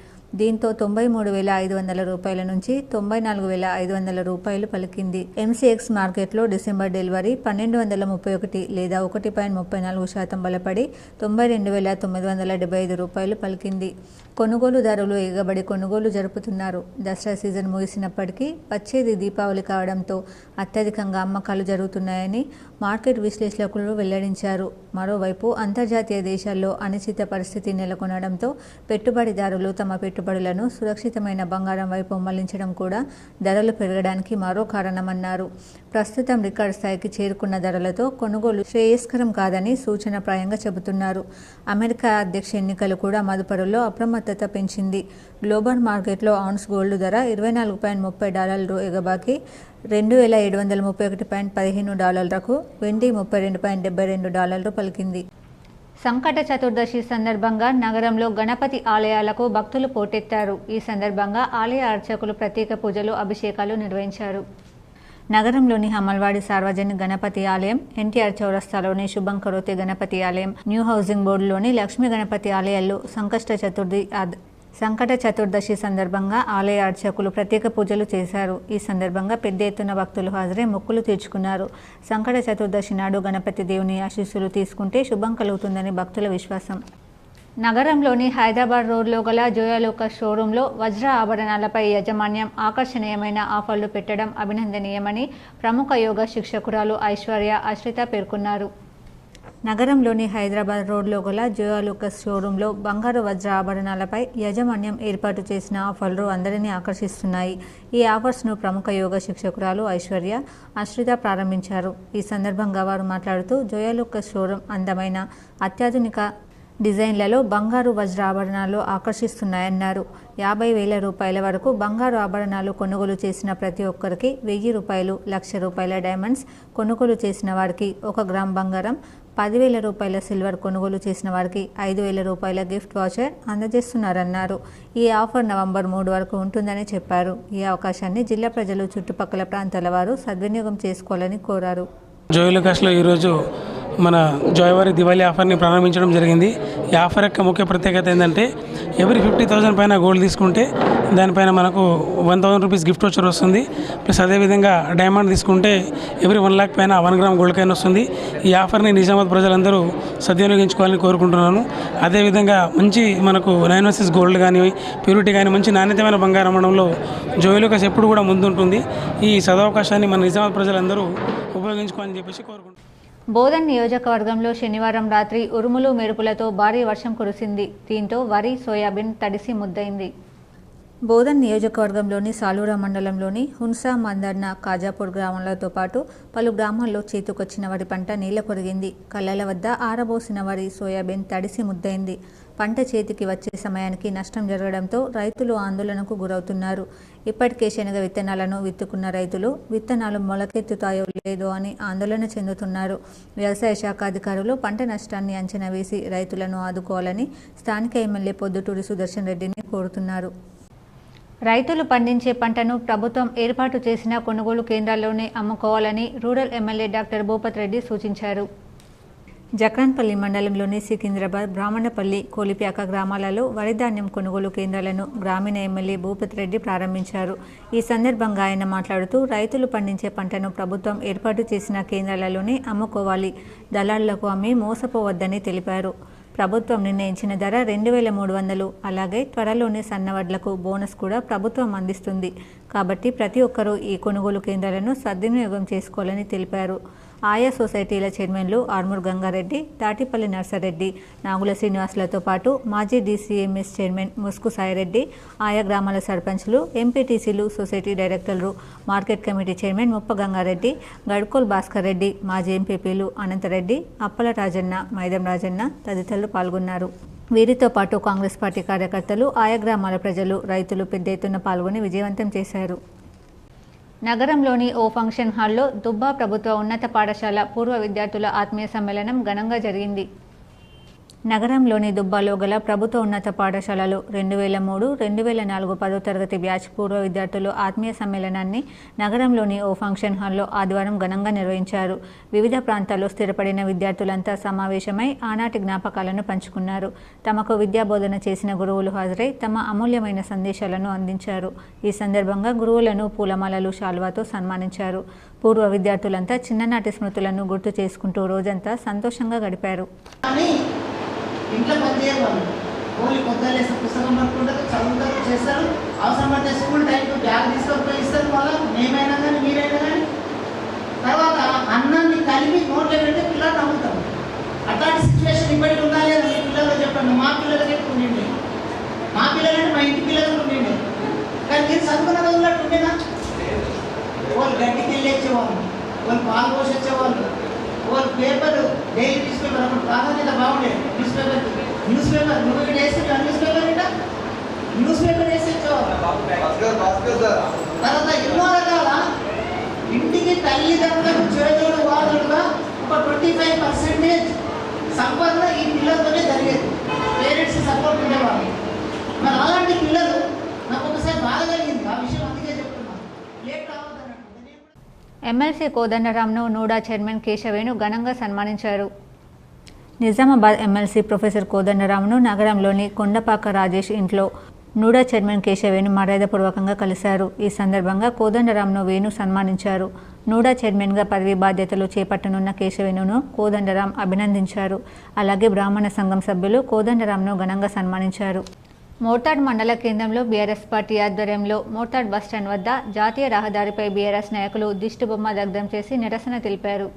దీంతో 93,500 రూపాయల నుంచి 94,500 రూపాయలు పలికింది. MCX మార్కెట్లో డిసెంబర్ డెలివరీ 1,231 లేదా 1.34% బలపడి 92,975 రూపాయలు పలికింది. కొనుగోలుదారులు ఎగబడి కొనుగోలు జరుపుతున్నారు. దసరా సీజన్ ముగిసినప్పటికీ వచ్చేది దీపావళి కావడంతో అత్యధికంగా అమ్మకాలు జరుగుతున్నాయని మార్కెట్ విశ్లేషకులు వెల్లడించారు. మరోవైపు అంతర్జాతీయ దేశాల్లో అనిశ్చిత పరిస్థితి నెలకొనడంతో పెట్టుబడిదారులు తమ పెట్టుబడులను సురక్షితమైన బంగారం వైపు మళ్లించడం కూడా ధరలు పెరగడానికి మరో కారణమన్నారు. ప్రస్తుతం రికార్డు స్థాయికి చేరుకున్న ధరలతో కొనుగోలు శ్రేయస్కరం కాదని సూచనప్రాయంగా చెబుతున్నారు. అమెరికా అధ్యక్ష ఎన్నికలు కూడా మదుపరుల్లో అప్రమత్తత పెంచింది. గ్లోబల్ మార్కెట్లో ఔన్స్ గోల్డ్ ధర $24.30 ఎగబాకి $2,731.15 వెండి $32.72 పలికింది. సంకట చతుర్దశి సందర్భంగా నగరంలో గణపతి ఆలయాలకు భక్తులు పోటెత్తారు. ఈ సందర్భంగా ఆలయ అర్చకులు ప్రత్యేక పూజలు, అభిషేకాలు నిర్వహించారు. నగరంలోని హమల్వాడి సార్వజనిక గణపతి ఆలయం, ఎన్టీఆర్ చౌరస్తాలోని శుభంకరోతి గణపతి ఆలయం, న్యూ హౌసింగ్ బోర్డులోని లక్ష్మీ గణపతి ఆలయాల్లో సంకట చతుర్దశి సందర్భంగా ఆలయ అర్చకులు ప్రత్యేక పూజలు చేశారు. ఈ సందర్భంగా పెద్ద ఎత్తున భక్తులు హాజరై మొక్కులు తీర్చుకున్నారు. సంకట చతుర్దశి నాడు గణపతి దేవుని ఆశీస్సులు తీసుకుంటే శుభం కలుగుతుందని భక్తుల విశ్వాసం. నగరంలోని హైదరాబాద్ రోడ్లో గల జోయాలుకాస్ షోరూంలో వజ్ర ఆభరణాలపై యాజమాన్యం ఆకర్షణీయమైన ఆఫర్లు పెట్టడం అభినందనీయమని ప్రముఖ యోగా శిక్షకురాలు ఐశ్వర్య ఆశ్రిత పేర్కొన్నారు. నగరంలోని హైదరాబాద్ రోడ్లో గల జోయాలుకాస్ షోరూంలో బంగారు వజ్ర ఆభరణాలపై యాజమాన్యం ఏర్పాటు చేసిన ఆఫర్లు అందరినీ ఆకర్షిస్తున్నాయి. ఈ ఆఫర్స్ను ప్రముఖ యోగా శిక్షకురాలు ఐశ్వర్య ఆశ్రిత ప్రారంభించారు. ఈ సందర్భంగా వారు మాట్లాడుతూ జోయాలుకాస్ షోరూం అందమైన అత్యాధునిక డిజైన్లలో బంగారు వజ్ర ఆభరణాలు ఆకర్షిస్తున్నాయన్నారు. 50,000 రూపాయల వరకు బంగారు ఆభరణాలు కొనుగోలు చేసిన ప్రతి ఒక్కరికి 1,000 రూపాయలు, ₹1,00,000 డైమండ్స్ కొనుగోలు చేసిన వారికి 1 గ్రామ్ బంగారం, 10,000 రూపాయల సిల్వర్ కొనుగోలు చేసిన వారికి 5,000 రూపాయల గిఫ్ట్ వాచర్ అందజేస్తున్నారన్నారు. ఈ ఆఫర్ నవంబర్ 3 వరకు ఉంటుందని చెప్పారు. ఈ అవకాశాన్ని జిల్లా ప్రజలు, చుట్టుపక్కల ప్రాంతాల వారు సద్వినియోగం చేసుకోవాలని కోరారు. జోయాలుకాస్లో ఈరోజు మన జోయవారి దివాళీ ఆఫర్ని ప్రారంభించడం జరిగింది. ఈ ఆఫర్ యొక్క ముఖ్య ప్రత్యేకత ఏంటంటే ఎవరీ 50,000 పైన గోల్డ్ తీసుకుంటే దానిపైన మనకు 1,000 రూపీస్ గిఫ్ట్ వచ్చర్ వస్తుంది. ప్లస్ అదేవిధంగా డైమండ్ తీసుకుంటే ఎవరీ 1 లాక్ పైన 1 గ్రామ్ గోల్డ్ కాయిన్ వస్తుంది. ఈ ఆఫర్ని నిజామాబాద్ ప్రజలందరూ సద్వినియోగించుకోవాలని కోరుకుంటున్నాను. అదేవిధంగా మంచి మనకు 916 గోల్డ్ కానీ, ప్యూరిటీ కానీ, మంచి నాణ్యతమైన బంగారం అమ్మడంలో జోయాలుకాస్ ఎప్పుడు కూడా ముందుంటుంది. ఈ సదవకాశాన్ని మన నిజామాబాద్ ప్రజలందరూ ఉపయోగించుకోవాలని చెప్పేసి కోరుకుంటున్నాను. బోధన్ నియోజకవర్గంలో శనివారం రాత్రి ఉరుములు మెరుపులతో భారీ వర్షం కురిసింది. దీంతో వరి, సోయాబీన్ తడిసి ముద్దయింది. బోధన్ నియోజకవర్గంలోని సాలూరా మండలంలోని హున్సా, మందర్న, కాజాపూర్ గ్రామాలతో పాటు పలు గ్రామాల్లో చేతుకొచ్చిన వరి పంట నీళ్ల కొరిగింది. కళ్ళల వద్ద ఆరబోసిన వరి, సోయాబీన్ తడిసి ముద్దయింది. పంట చేతికి వచ్చే సమయానికి నష్టం జరగడంతో రైతులు ఆందోళనకు గురవుతున్నారు. ఇప్పటికే శనగ విత్తనాలను విత్తుకున్న రైతులు విత్తనాలు మొలకెత్తుతాయో లేదో అని ఆందోళన చెందుతున్నారు. వ్యవసాయ శాఖ అధికారులు పంట నష్టాన్ని అంచనా వేసి రైతులను ఆదుకోవాలని స్థానిక ఎమ్మెల్యే పొద్దుటూరి సుదర్శన్ రెడ్డిని కోరుతున్నారు. రైతులు పండించే పంటను ప్రభుత్వం ఏర్పాటు చేసిన కొనుగోలు కేంద్రాల్లోనే అమ్ముకోవాలని rural MLA doctor Bhupath Reddy సూచించారు. జక్రాన్పల్లి మండలంలోని సికింద్రాబాద్, బ్రాహ్మణపల్లి, కోలిప్యాక గ్రామాలలో వరి ధాన్యం కొనుగోలు కేంద్రాలను గ్రామీణ ఎమ్మెల్యే భూపత్ రెడ్డి ప్రారంభించారు. ఈ సందర్భంగా ఆయన మాట్లాడుతూ రైతులు పండించే పంటను ప్రభుత్వం ఏర్పాటు చేసిన కేంద్రాలలోనే అమ్ముకోవాలి, దళారులకు అమ్మి మోసపోవద్దని తెలిపారు. ప్రభుత్వం నిర్ణయించిన ధర 2,300. అలాగే త్వరలోనే సన్నవడ్లకు బోనస్ కూడా ప్రభుత్వం అందిస్తుంది. కాబట్టి ప్రతి ఒక్కరూ ఈ కొనుగోలు కేంద్రాలను సద్వినియోగం చేసుకోవాలని తెలిపారు. ఆయా సొసైటీల చైర్మన్లు ఆర్మూర్ గంగారెడ్డి, తాటిపల్లి నర్సారెడ్డి, నాగుల శ్రీనివాసులతో పాటు మాజీ DCMS చైర్మన్ ముస్కు సాయిరెడ్డి, ఆయా గ్రామాల సర్పంచ్లు, ఎంపీటీసీలు, సొసైటీ డైరెక్టర్లు, market committee chairman Muppa Gangareddy, Gadkol Bhaskar Reddy, మాజీ ఎంపీపీలు అనంతరెడ్డి, అప్పల రాజన్న, మైదం రాజన్న తదితరులు పాల్గొన్నారు. వీరితో పాటు కాంగ్రెస్ పార్టీ కార్యకర్తలు, ఆయా గ్రామాల ప్రజలు, రైతులు పెద్ద ఎత్తున పాల్గొని విజయవంతం చేశారు. నగరంలోని ఓ ఫంక్షన్ హాల్లో దుబ్బా ప్రభుత్వ ఉన్నత పాఠశాల పూర్వ విద్యార్థుల ఆత్మీయ సమ్మేళనం ఘనంగా జరిగింది. నగరంలోని దుబ్బాలో గల ప్రభుత్వ ఉన్నత పాఠశాలలో 2003-2004 10వ తరగతి బ్యాచ్ పూర్వ విద్యార్థులు ఆత్మీయ సమ్మేళనాన్ని నగరంలోని ఓ ఫంక్షన్ హాల్లో ఆదివారం ఘనంగా నిర్వహించారు. వివిధ ప్రాంతాల్లో స్థిరపడిన విద్యార్థులంతా సమావేశమై ఆనాటి జ్ఞాపకాలను పంచుకున్నారు. తమకు విద్యాబోధన చేసిన గురువులు హాజరై తమ అమూల్యమైన సందేశాలను అందించారు. ఈ సందర్భంగా గురువులను పూలమాలలు, శాలువాతో సన్మానించారు. పూర్వ విద్యార్థులంతా చిన్ననాటి స్మృతులను గుర్తు చేసుకుంటూ రోజంతా సంతోషంగా గడిపారు. ఇంట్లో పనిచేయరు వాళ్ళు, ఓన్లీ పొద్దున్న లేసి పుస్తకం పట్టుకుంటారు, చదువుతారు, చేస్తారు. అవసరం పడితే స్కూల్ టైంకి బ్యాగ్ తీసుకొని ఇస్తారు. మళ్ళీ మేమైనా కానీ మీరైనా కానీ తర్వాత అన్నాన్ని కలిపి నోట్లో పెడితే పిల్లలు నమ్ముతారు. అట్లాంటి సిచ్యువేషన్ ఇప్పటికి ఉందా లేదా మీ పిల్లలు చెప్పండి. మా పిల్లలకి ఉండింది, మా పిల్లలంటే మా ఇంటి పిల్లలకు ఉండింది. కానీ మీరు చదువుకున్న రోజుల్లో ఉండేనా? వాళ్ళు గడ్డికి వెళ్ళి వచ్చేవాళ్ళు, వాళ్ళు పాలు పోసి వచ్చేవాళ్ళు, వాళ్ళు పేపర్ డైలీ న్యూస్ పేపర్ అప్పుడు ప్రాధాన్యత బాగుండేది. న్యూస్ పేపర్ నువ్వు ఇక్కడ వేస్తే న్యూస్ పేపర్ ఇట న్యూస్ పేపర్ వేసి వచ్చేవాళ్ళు. తర్వాత ఎన్నో రకాల ఇంటికి తల్లిదండ్రులకు చేదోడు వాదులుగా ఒక 25% సంపాదన ఈ పిల్లలతోనే జరిగేది. పేరెంట్స్ సపోర్ట్ ఉండేవాళ్ళు. మరి అలాంటి పిల్లలు నాకు ఒకసారి బాధ కలిగింది. ఆ విషయం అందుకే చెప్తున్నాను. లేట్ రావద్దన్నట్టు. ఎమ్మెల్సీ కోదండరాంను నూడా చైర్మన్ కేశవేణు ఘనంగా సన్మానించారు. నిజామాబాద్ ఎమ్మెల్సీ ప్రొఫెసర్ కోదండరాంను నగరంలోని కొండపాక రాజేష్ ఇంట్లో నూడా చైర్మన్ కేశవేణు మర్యాదపూర్వకంగా కలిశారు. ఈ సందర్భంగా కోదండరాంను వేణు సన్మానించారు. నూడా చైర్మన్గా పదవి బాధ్యతలు చేపట్టనున్న కేశవేణును కోదండరాం అభినందించారు. అలాగే బ్రాహ్మణ సంఘం సభ్యులు కోదండరాంను ఘనంగా సన్మానించారు. మోర్తాడ్ మండల కేంద్రంలో బీఆర్ఎస్ పార్టీ ఆధ్వర్యంలో మోర్తాడ్ బస్టాండ్ వద్ద జాతీయ రహదారిపై బీఆర్ఎస్ నాయకులు దిష్టిబొమ్మ దగ్ధం చేసి నిరసన తెలిపారు.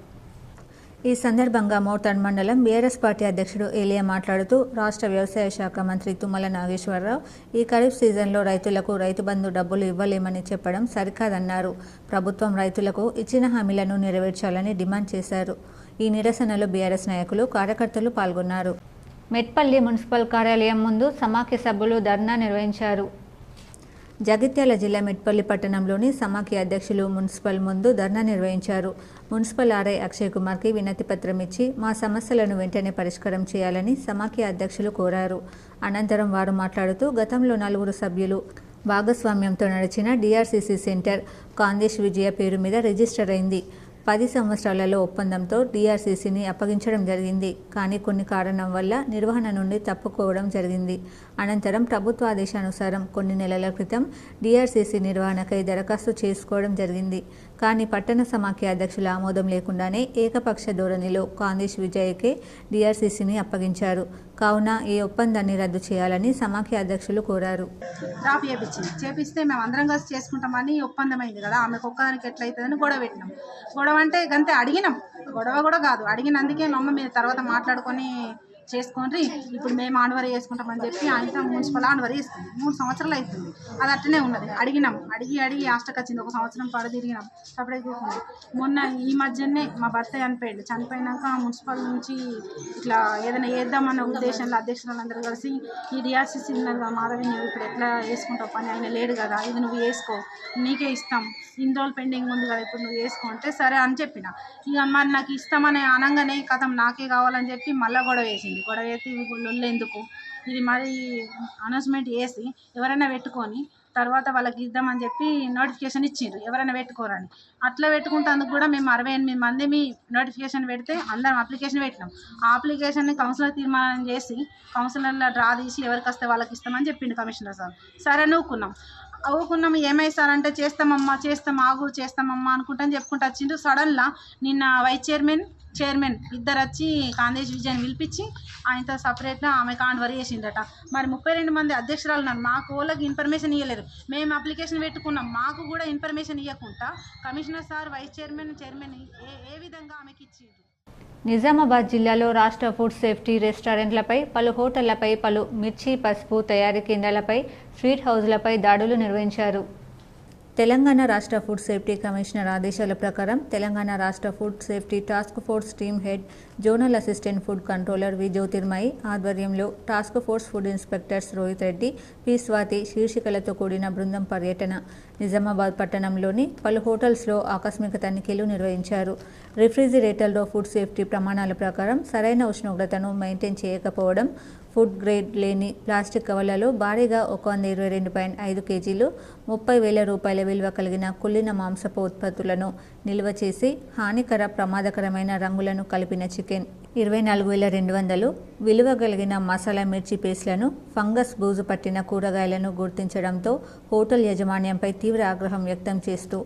ఈ సందర్భంగా మోర్తాడ్ మండలం బీఆర్ఎస్ పార్టీ అధ్యక్షుడు ఏలియా మాట్లాడుతూ రాష్ట్ర వ్యవసాయ శాఖ మంత్రి తుమ్మల నాగేశ్వరరావు ఈ ఖరీఫ్ సీజన్లో రైతులకు రైతు బంధు డబ్బులు ఇవ్వలేమని చెప్పడం సరికాదన్నారు. ప్రభుత్వం రైతులకు ఇచ్చిన హామీలను నెరవేర్చాలని డిమాండ్ చేశారు. ఈ నిరసనలో బీఆర్ఎస్ నాయకులు, కార్యకర్తలు పాల్గొన్నారు. మెట్పల్లి మున్సిపల్ కార్యాలయం ముందు సమాఖ్య సభ్యులు ధర్నా నిర్వహించారు. జగిత్యాల జిల్లా మెట్పల్లి పట్టణంలోని సమాఖ్య అధ్యక్షులు మున్సిపల్ ముందు ధర్నా నిర్వహించారు. మున్సిపల్ ఆర్ఐ అక్షయ్ కుమార్కి వినతి పత్రం ఇచ్చి మా సమస్యలను వెంటనే పరిష్కారం చేయాలని సమాఖ్య అధ్యక్షులు కోరారు. అనంతరం వారు మాట్లాడుతూ గతంలో 4 సభ్యులు భాగస్వామ్యంతో నడిచిన డిఆర్సీసీ సెంటర్ కాందేశ్ విజయ పేరు మీద రిజిస్టర్ అయింది. 10 సంవత్సరాలలో ఒప్పందంతో డిఆర్సీసీని అప్పగించడం జరిగింది. కానీ కొన్ని కారణం వల్ల నిర్వహణ నుండి తప్పుకోవడం జరిగింది. అనంతరం ప్రభుత్వ ఆదేశానుసారం కొన్ని నెలల క్రితం డిఆర్సీసీ నిర్వహణకై దరఖాస్తు చేసుకోవడం జరిగింది. కానీ పట్టణ సమాఖ్య అధ్యక్షుల ఆమోదం లేకుండానే ఏకపక్ష ధోరణిలో కాందేశ్ విజయ్కే డిఆర్సీసీని అప్పగించారు. కావున ఈ ఒప్పందాన్ని రద్దు చేయాలని సమాఖ్య అధ్యక్షులు కోరారు. డ్రాప్ చేపిస్తే మేము అందరం కలిసి చేసుకుంటామని ఒప్పందం అయింది కదా, ఆమెకు ఒక్కదానికి ఎట్లయితుందని గొడవ పెట్టినాం. గొడవ అంటే గంతే అడిగినాం, గొడవ కూడా కాదు, అడిగినందుకే మా అమ్మ మీరు తర్వాత మాట్లాడుకొని చేసుకోండి, ఇప్పుడు మేము ఆనవరి చేసుకుంటామని చెప్పి ఆయన మున్సిపల్ ఆనవరి చేసుకుంది. 3 సంవత్సరాలు అవుతుంది, అది అట్లనే ఉన్నది. అడిగినాం, అడిగి ఆస్టకు వచ్చింది. 1 సంవత్సరం పాటు తిరిగినాం, అప్పుడే కూర్చుంది. మొన్న ఈ మధ్యనే మా భర్త చనిపోయినాక మున్సిపల్ నుంచి ఇట్లా ఏదైనా వేద్దామన్న ఉద్దేశంలో అధ్యక్షులందరూ కలిసి ఈ డిఆర్సీసీ ఉన్నది మాధవి, నువ్వు ఇప్పుడు ఎట్లా వేసుకుంటావు పని, ఆయన లేడు కదా, ఇది నువ్వు వేసుకో, నీకే ఇస్తాం, ఇన్ని రోజులు పెండింగ్ ఉంది కదా, ఇప్పుడు నువ్వు వేసుకో అంటే సరే అని చెప్పిన. ఇక మరి నాకు ఇస్తామని అనగానే కథం నాకే కావాలని చెప్పి మళ్ళీ గొడవ వేసింది. గొడవ వేసి లొల్లు ఎందుకు, ఇది మరి అనౌన్స్మెంట్ చేసి ఎవరైనా పెట్టుకొని తర్వాత వాళ్ళకి ఇద్దామని చెప్పి నోటిఫికేషన్ ఇచ్చిండ్రు, ఎవరైనా పెట్టుకోరని. అట్లా పెట్టుకుంటేందుకు కూడా మేము 68 మంది నోటిఫికేషన్ పెడితే అందరం అప్లికేషన్ పెట్టినాం. ఆ అప్లికేషన్ని కౌన్సిలర్ తీర్మానం చేసి కౌన్సిలర్లో డ్రా తీసి ఎవరికి వస్తే వాళ్ళకి ఇస్తామని చెప్పిండు కమిషనర్ సార్. సరే నూకున్నాం. ఏమై సార్ అంటే చేస్తామమ్మా అనుకుంటాను చెప్పుకుంటూ వచ్చిండు. సడన్గా నిన్న వైస్ చైర్మన్ ఇద్దరు వచ్చి కాందేశ్ విజయాన్ని పిలిపించి ఆయనతో సపరేట్గా ఆమె కాండవరి చేసిందట. మరి 32 మంది అధ్యక్షురాలు ఉన్నారు, మాకు వాళ్ళకి ఇన్ఫర్మేషన్ ఇవ్వలేదు. మేము అప్లికేషన్ పెట్టుకున్నాం, మాకు కూడా ఇన్ఫర్మేషన్ ఇవ్వకుండా కమిషనర్ సార్ వైస్ చైర్మన్ ఏ విధంగా ఆమెకి ఇచ్చిండ్రు. నిజామాబాద్ జిల్లాలో రాష్ట్ర ఫుడ్ సేఫ్టీ రెస్టారెంట్లపై, పలు హోటళ్లపై, పలు మిర్చి పసుపు తయారీ కేంద్రాలపై, స్వీట్ హౌస్లపై దాడులు నిర్వహించారు. తెలంగాణ రాష్ట్ర ఫుడ్ సేఫ్టీ కమిషనర్ ఆదేశాల ప్రకారం తెలంగాణ రాష్ట్ర food safety task force team head zonal assistant food controller V Jyothirmayi ఆధ్వర్యంలో task force food inspectors Rohith Reddy, P Swathi శీర్షికలతో కూడిన బృందం పర్యటన నిజామాబాద్ పట్టణంలోని పలు హోటల్స్లో ఆకస్మిక తనిఖీలు నిర్వహించారు. రిఫ్రిజిరేటర్లో ఫుడ్ సేఫ్టీ ప్రమాణాల ప్రకారం సరైన ఉష్ణోగ్రతను మెయింటైన్ చేయకపోవడం, ఫుడ్ గ్రేడ్ లేని ప్లాస్టిక్ కవర్లలో భారీగా 122.5 కేజీలు 30,000 రూపాయల విలువ కలిగిన కుళ్ళిన మాంసపు ఉత్పత్తులను నిల్వ చేసి హానికర ప్రమాదకరమైన రంగులను కలిపిన చికెన్ 24,200 విలువ కలిగిన మసాలా మిర్చి పేస్ట్లను, ఫంగస్ బూజు పట్టిన కూరగాయలను గుర్తించడంతో హోటల్ యాజమాన్యంపై తీవ్ర ఆగ్రహం వ్యక్తం చేస్తూ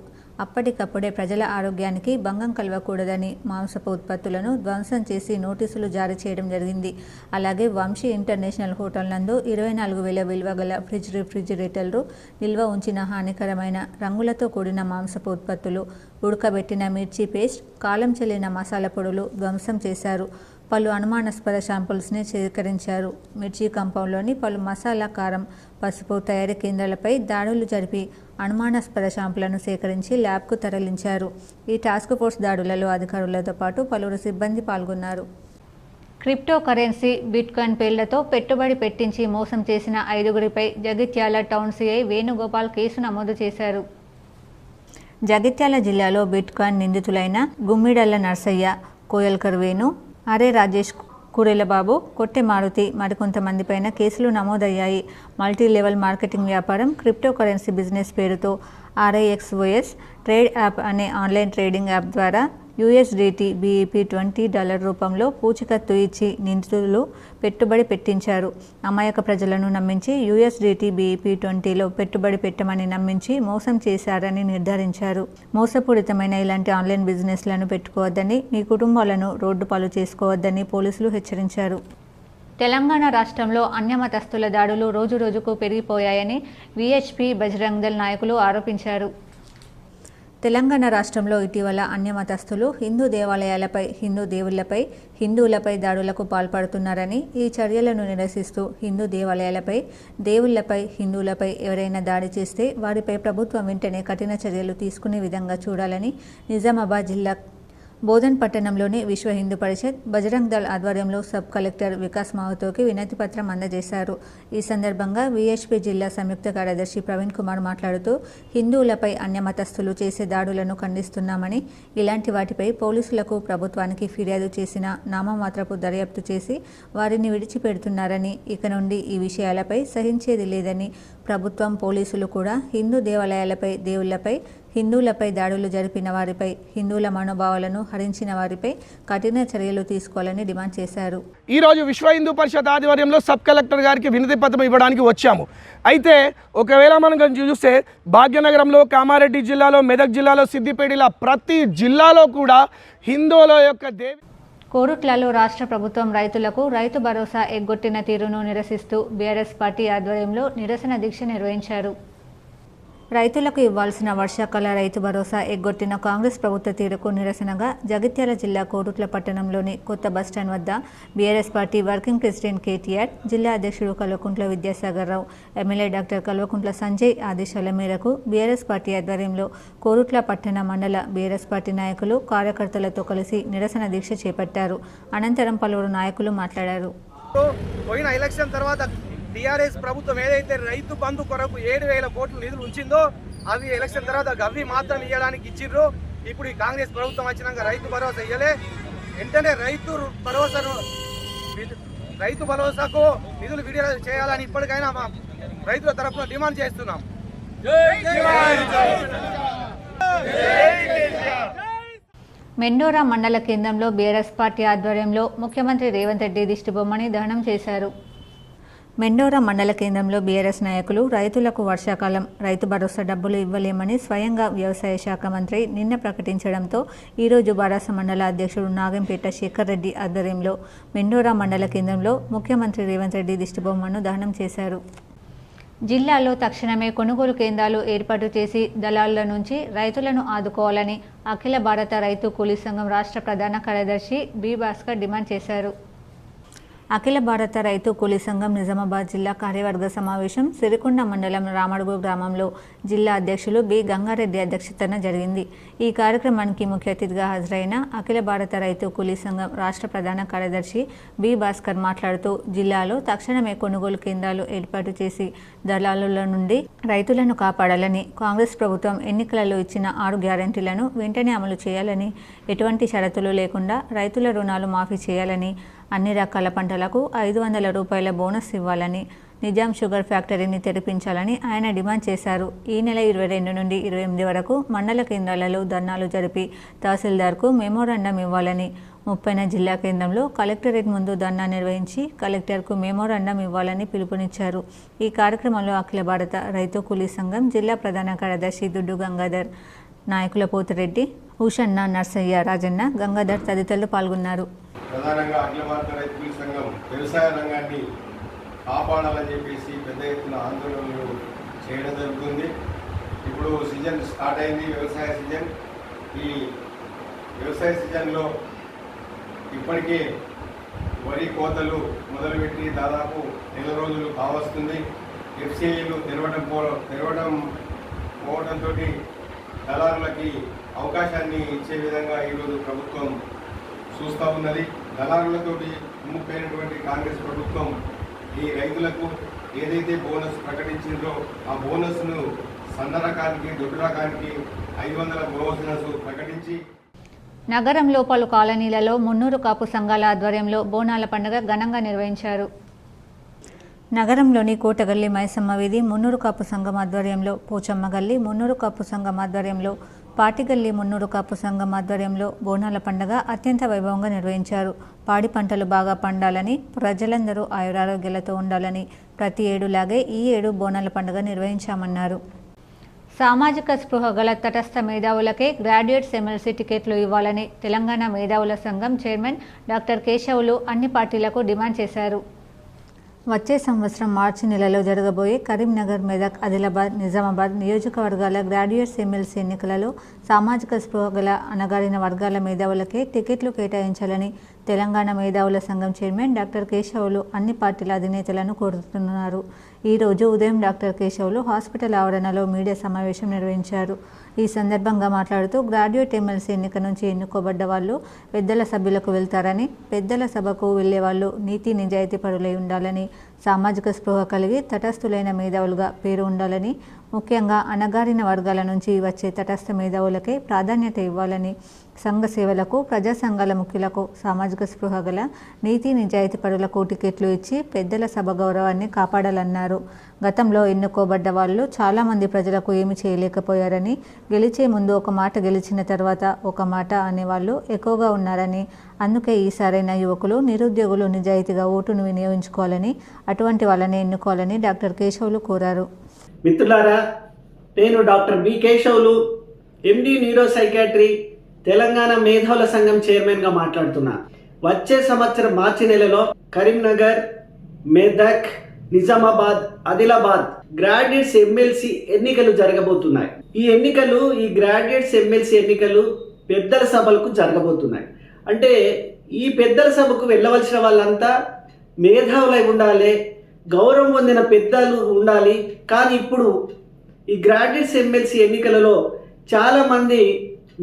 అప్పటికప్పుడే ప్రజల ఆరోగ్యానికి భంగం కలగకూడదని మాంసపు ఉత్పత్తులను ధ్వంసం చేసి నోటీసులు జారీ చేయడం జరిగింది. అలాగే వంశీ ఇంటర్నేషనల్ హోటల్ నందు 24,000 విలువ గల రిఫ్రిజిరేటర్లు నిల్వ ఉంచిన హానికరమైన రంగులతో కూడిన మాంసపు ఉత్పత్తులు, ఉడకబెట్టిన మిర్చి పేస్ట్, కాలం చెల్లిన మసాలా పొడులు ధ్వంసం చేశారు. పలు అనుమానాస్పద శాంపుల్స్ని సేకరించారు. మిర్చి కాంపౌండ్లోని పలు మసాలా, కారం, పసుపు తయారీ కేంద్రాలపై దాడులు జరిపి అనుమానాస్పద శాంపులను సేకరించి ల్యాబ్కు తరలించారు. ఈ టాస్క్ ఫోర్స్ దాడులలో అధికారులతో పాటు పలువురు సిబ్బంది పాల్గొన్నారు. క్రిప్టో కరెన్సీ, బిట్కాయిన్ పేర్లతో పెట్టుబడి పెట్టించి మోసం చేసిన 5గురిపై Jagtial town CI Venugopal case నమోదు చేశారు. జగిత్యాల జిల్లాలో బిట్కాయిన్ నిందితులైన గుమ్మిడల్ల నర్సయ్య, కోయల్కర్ వేణు, అరే రాజేష్, కూరెలబాబు, కొట్టె మారుతి మరికొంతమందిపైన కేసులు నమోదయ్యాయి. మల్టీ లెవెల్ మార్కెటింగ్ వ్యాపారం, క్రిప్టో కరెన్సీ బిజినెస్ పేరుతో RIXOS ట్రేడ్ యాప్ అనే ఆన్లైన్ ట్రేడింగ్ యాప్ ద్వారా USDT BEP $20 రూపంలో పూచికత్తు ఇచ్చి నిందితులు పెట్టుబడి పెట్టించారు. అమాయక ప్రజలను నమ్మించి USDT BEP 20లో పెట్టుబడి పెట్టమని నమ్మించి మోసం చేశారని నిర్ధారించారు. మోసపూరితమైన ఇలాంటి ఆన్లైన్ బిజినెస్లను పెట్టుకోవద్దని, మీ కుటుంబాలను రోడ్డు పాలు చేసుకోవద్దని పోలీసులు హెచ్చరించారు. తెలంగాణ రాష్ట్రంలో అన్యమతస్థుల దాడులు రోజురోజుకు పెరిగిపోయాయని VHP బజరంగ్ దళ్ నాయకులు ఆరోపించారు. తెలంగాణ రాష్ట్రంలో ఇటీవల అన్యమతస్థులు హిందూ దేవాలయాలపై, హిందూ దేవుళ్లపై, హిందువులపై దాడులకు పాల్పడుతున్నారని, ఈ చర్యలను నిరసిస్తూ హిందూ దేవాలయాలపై, దేవుళ్లపై, హిందువులపై ఎవరైనా దాడి చేస్తే వారిపై ప్రభుత్వం వెంటనే కఠిన చర్యలు తీసుకునే విధంగా చూడాలని నిజామాబాద్ జిల్లా బోధన్ పట్టణంలోని విశ్వ హిందూ పరిషత్ బజరంగ్ దళ్ ఆధ్వర్యంలో సబ్ కలెక్టర్ వికాస్ మాహతోకి వినతిపత్రం అందజేశారు. ఈ సందర్భంగా VHP జిల్లా సంయుక్త కార్యదర్శి ప్రవీణ్ కుమార్ మాట్లాడుతూ హిందువులపై అన్యమతస్థులు చేసే దాడులను ఖండిస్తున్నామని, ఇలాంటి వాటిపై పోలీసులకు, ప్రభుత్వానికి ఫిర్యాదు చేసిన నామమాత్రపు దర్యాప్తు చేసి వారిని విడిచిపెడుతున్నారని, ఇక నుండి ఈ విషయాలపై సహించేది లేదని, ప్రభుత్వం, పోలీసులు కూడా హిందూ దేవాలయాలపై, దేవుళ్లపై, హిందువులపై దాడులు జరిపిన వారిపై, హిందువుల మనోభావాలను హరించిన వారిపై కఠిన చర్యలు తీసుకోవాలని డిమాండ్ చేశారు. ఈరోజు విశ్వ హిందూ పరిషత్ ఆధ్వర్యంలో సబ్ కలెక్టర్ గారికి వినతి పత్రం ఇవ్వడానికి వచ్చాము. అయితే ఒకవేళ మనం చూస్తే భాగ్యనగరంలో, కామారెడ్డి జిల్లాలో, మెదక్ జిల్లాలో, సిద్దిపేటలో ప్రతి జిల్లాలో కూడా హిందువుల యొక్క దేవి కోరుట్లలో రాష్ట్ర ప్రభుత్వం రైతులకు రైతు భరోసా ఎగ్గొట్టిన తీరును నిరసిస్తూ BRS పార్టీ ఆధ్వర్యంలో నిరసన దీక్ష నిర్వహించారు. రైతులకు ఇవ్వాల్సిన వర్షాకాల రైతు భరోసా ఎగ్గొట్టిన కాంగ్రెస్ ప్రభుత్వ తీరుకు నిరసనగా జగిత్యాల జిల్లా కోరుట్ల పట్టణంలోని కొత్త బస్టాండ్ వద్ద BRS party working president KTR, జిల్లా అధ్యక్షుడు కల్వకుంట్ల విద్యాసాగర్ రావు, ఎమ్మెల్యే డాక్టర్ కల్వకుంట్ల సంజయ్ ఆదేశాల మేరకు BRS పార్టీ ఆధ్వర్యంలో కోరుట్ల పట్టణ మండల BRS పార్టీ నాయకులు, కార్యకర్తలతో కలిసి నిరసన దీక్ష చేపట్టారు. అనంతరం పలువురు నాయకులు మాట్లాడారు. పోయిన ఎలక్షన్ తర్వాత TRS ప్రభుత్వం ఏదైతే రైతు బంధు కొరకు 7,000 కోట్ల నిధులు ఉంచిందో అవి ఎలక్షన్ తర్వాత అవి మాత్రం ఇవ్వడానికి ఇచ్చిర్రు. ఇప్పుడు ఈ కాంగ్రెస్ ప్రభుత్వం వచ్చినాక రైతు భరోసా ఇవ్వలే. వెంటనే రైతు భరోసాకు నిధులు విడుదల చేయాలని ఇప్పటికైనా మా రైతుల తరఫున డిమాండ్ చేస్తున్నాం. మెండోరా మండల కేంద్రంలో BRS పార్టీ ఆధ్వర్యంలో ముఖ్యమంత్రి రేవంత్ రెడ్డి దిష్టిబొమ్మని దహనం చేశారు. మెండోరా మండల కేంద్రంలో BRS నాయకులు రైతులకు వర్షాకాలం రైతు భరోసా డబ్బులు ఇవ్వలేమని స్వయంగా వ్యవసాయ శాఖ మంత్రి నిన్న ప్రకటించడంతో ఈరోజు బారాస మండల అధ్యక్షుడు నాగంపేట శేఖర్ రెడ్డి ఆధ్వర్యంలో మెండోరా మండల కేంద్రంలో ముఖ్యమంత్రి రేవంత్ రెడ్డి దిష్టిబొమ్మను దహనం చేశారు. జిల్లాలో తక్షణమే కొనుగోలు కేంద్రాలు ఏర్పాటు చేసి దళారుల నుంచి రైతులను ఆదుకోవాలని అఖిల భారత రైతు కూలీ సంఘం రాష్ట్ర ప్రధాన కార్యదర్శి B భాస్కర్ డిమాండ్ చేశారు. అఖిల భారత రైతు కూలీ సంఘం నిజామాబాద్ జిల్లా కార్యవర్గ సమావేశం సిరికొండ మండలం రామడుగు గ్రామంలో జిల్లా అధ్యక్షులు బి గంగారెడ్డి అధ్యక్షతన జరిగింది. ఈ కార్యక్రమానికి ముఖ్య అతిథిగా హాజరైన అఖిల భారత రైతు కూలీ సంఘం రాష్ట్ర ప్రధాన కార్యదర్శి బి భాస్కర్ మాట్లాడుతూ జిల్లాలో తక్షణమే కొనుగోలు కేంద్రాలు ఏర్పాటు చేసి దళారుల నుండి రైతులను కాపాడాలని, కాంగ్రెస్ ప్రభుత్వం ఎన్నికలలో ఇచ్చిన 6 గ్యారెంటీలను వెంటనే అమలు చేయాలని, ఎటువంటి షరతులు లేకుండా రైతుల రుణాలు మాఫీ చేయాలని, అన్ని రకాల పంటలకు 500 రూపాయల బోనస్ ఇవ్వాలని, నిజాం షుగర్ ఫ్యాక్టరీని తెరిపించాలని ఆయన డిమాండ్ చేశారు. ఈ నెల 22 నుండి 28 వరకు మండల కేంద్రాలలో ధర్నాలు జరిపి తహసీల్దార్కు మెమోరాండం ఇవ్వాలని, 30న జిల్లా కేంద్రంలో కలెక్టరేట్ ముందు ధర్నా నిర్వహించి కలెక్టర్కు మెమోరాండం ఇవ్వాలని పిలుపునిచ్చారు. ఈ కార్యక్రమంలో అఖిల భారత రైతు కూలీ సంఘం జిల్లా ప్రధాన కార్యదర్శి దుడ్డు గంగాధర్, నాయకుల పోతిరెడ్డి, ఉషన్న, నర్సయ్య, రాజన్న, గంగాధర్ తదితరులు పాల్గొన్నారు. ప్రధానంగా అఖిల భారత రైతు కూలీ సంఘం వ్యవసాయ రంగాన్ని కాపాడాలని చెప్పేసి పెద్ద ఎత్తున ఆందోళనలు చేయడం జరుగుతుంది. ఇప్పుడు సీజన్ స్టార్ట్ అయింది, వ్యవసాయ సీజన్. ఈ వ్యవసాయ సీజన్లో ఇప్పటికే వరి కోతలు మొదలుపెట్టి దాదాపు 4 రోజులు కావస్తుంది. ఎఫ్సీఐలు తెరవడం పోవడంతో దళారులకి అవకాశాన్ని ఇచ్చే విధంగా ఈరోజు ప్రభుత్వం చూస్తూ ఉన్నది. దళారులతోటి ముప్పైనటువంటి కాంగ్రెస్ ప్రభుత్వం ఈ రైతులకు ఏదైతే బోనస్ ప్రకటించిందో ఆ బోనస్ను సన్న రకానికి, దొడ్డు రకానికి 500 బోనస్ ప్రకటించి నగరంలో పలు కాలనీలలో మున్నూరు కాపు సంఘాల ఆధ్వర్యంలో బోనాల పండుగ ఘనంగా నిర్వహించారు. నగరంలోని కోటగల్లి మైసమ్మ వీధి మున్నూరు కాపు సంఘం ఆధ్వర్యంలో, పోచమ్మ గల్లి మున్నూరు కాపు సంఘం ఆధ్వర్యంలో, పాటిగల్లి మున్నూరు కాపు సంఘం ఆధ్వర్యంలో బోనాల పండుగ అత్యంత వైభవంగా నిర్వహించారు. పాడి పంటలు బాగా పండాలని, ప్రజలందరూ ఆయురారోగ్యాలతో ఉండాలని ప్రతి ఏడులాగే ఈ ఏడు బోనాల పండుగ నిర్వహించామన్నారు. సామాజిక స్పృహ గల తటస్థ మేధావులకే గ్రాడ్యుయేట్స్ ఎమ్మెల్సీ టికెట్లు ఇవ్వాలని తెలంగాణ మేధావుల సంఘం చైర్మన్ డాక్టర్ కేశవులు అన్ని పార్టీలకు డిమాండ్ చేశారు. వచ్చే సంవత్సరం మార్చి నెలలో జరగబోయే కరీంనగర్, మెదక్, ఆదిలాబాద్, నిజామాబాద్ నియోజకవర్గాల గ్రాడ్యుయేట్స్ ఎమ్మెల్సీ ఎన్నికలలో సామాజిక స్పృహ గల అణగారిన వర్గాల మేధావులకే టికెట్లు కేటాయించాలని తెలంగాణ మేధావుల సంఘం చైర్మన్ డాక్టర్ కేశవులు అన్ని పార్టీల అధినేతలను కోరుతున్నారు. ఈరోజు ఉదయం డాక్టర్ కేశవులు హాస్పిటల్ ఆవరణలో మీడియా సమావేశం నిర్వహించారు. ఈ సందర్భంగా మాట్లాడుతూ గ్రాడ్యుయేట్ ఎమ్మెల్సీ ఎన్నిక నుంచి ఎన్నుకోబడ్డ వాళ్ళు పెద్దల సభ్యులకు వెళ్తారని, పెద్దల సభకు వెళ్లే వాళ్ళు నీతి నిజాయితీ పరులై ఉండాలని, సామాజిక స్పృహ కలిగి తటస్థులైన మేధావులుగా పేరు ఉండాలని, ముఖ్యంగా అణగారిన వర్గాల నుంచి వచ్చే తటస్థ మేధావులకే ప్రాధాన్యత ఇవ్వాలని, సంఘ సేవలకు, ప్రజా సంఘాల ముఖ్యులకు, సామాజిక స్పృహ గల నీతి నిజాయితీ పరులకు టికెట్లు ఇచ్చి పెద్దల సభ గౌరవాన్ని కాపాడాలన్నారు. గతంలో ఎన్నుకోబడ్డ వాళ్ళు చాలామంది ప్రజలకు ఏమి చేయలేకపోయారని, గెలిచే ముందు ఒక మాట, గెలిచిన తర్వాత ఒక మాట అనేవాళ్ళు ఎక్కువగా ఉన్నారని, అందుకే ఈసారైన యువకులు, నిరుద్యోగులు నిజాయితీగా ఓటును వినియోగించుకోవాలని, అటువంటి వాళ్ళని ఎన్నుకోవాలని డాక్టర్ కేశవులు కోరారు. మిత్రులారా, నేను డాక్టర్ బి కేశవులు, ఎండి న్యూరో సైకాట్రీ, తెలంగాణ మేధావుల సంఘం చైర్మన్గా మాట్లాడుతున్నా. వచ్చే సంవత్సరం మార్చి నెలలో కరీంనగర్, మెదక్, నిజామాబాద్, ఆదిలాబాద్ గ్రాడ్యుయేట్స్ ఎమ్మెల్సీ ఎన్నికలు జరగబోతున్నాయి. ఈ గ్రాడ్యుయేట్స్ ఎమ్మెల్సీ ఎన్నికలు పెద్దల సభలకు జరగబోతున్నాయి. అంటే ఈ పెద్దల సభకు వెళ్ళవలసిన వాళ్ళంతా మేధావులై ఉండాలి, గౌరవం పొందిన పెద్దలు ఉండాలి. కానీ ఇప్పుడు ఈ గ్రాడ్యుయేట్స్ ఎమ్మెల్సీ ఎన్నికలలో చాలామంది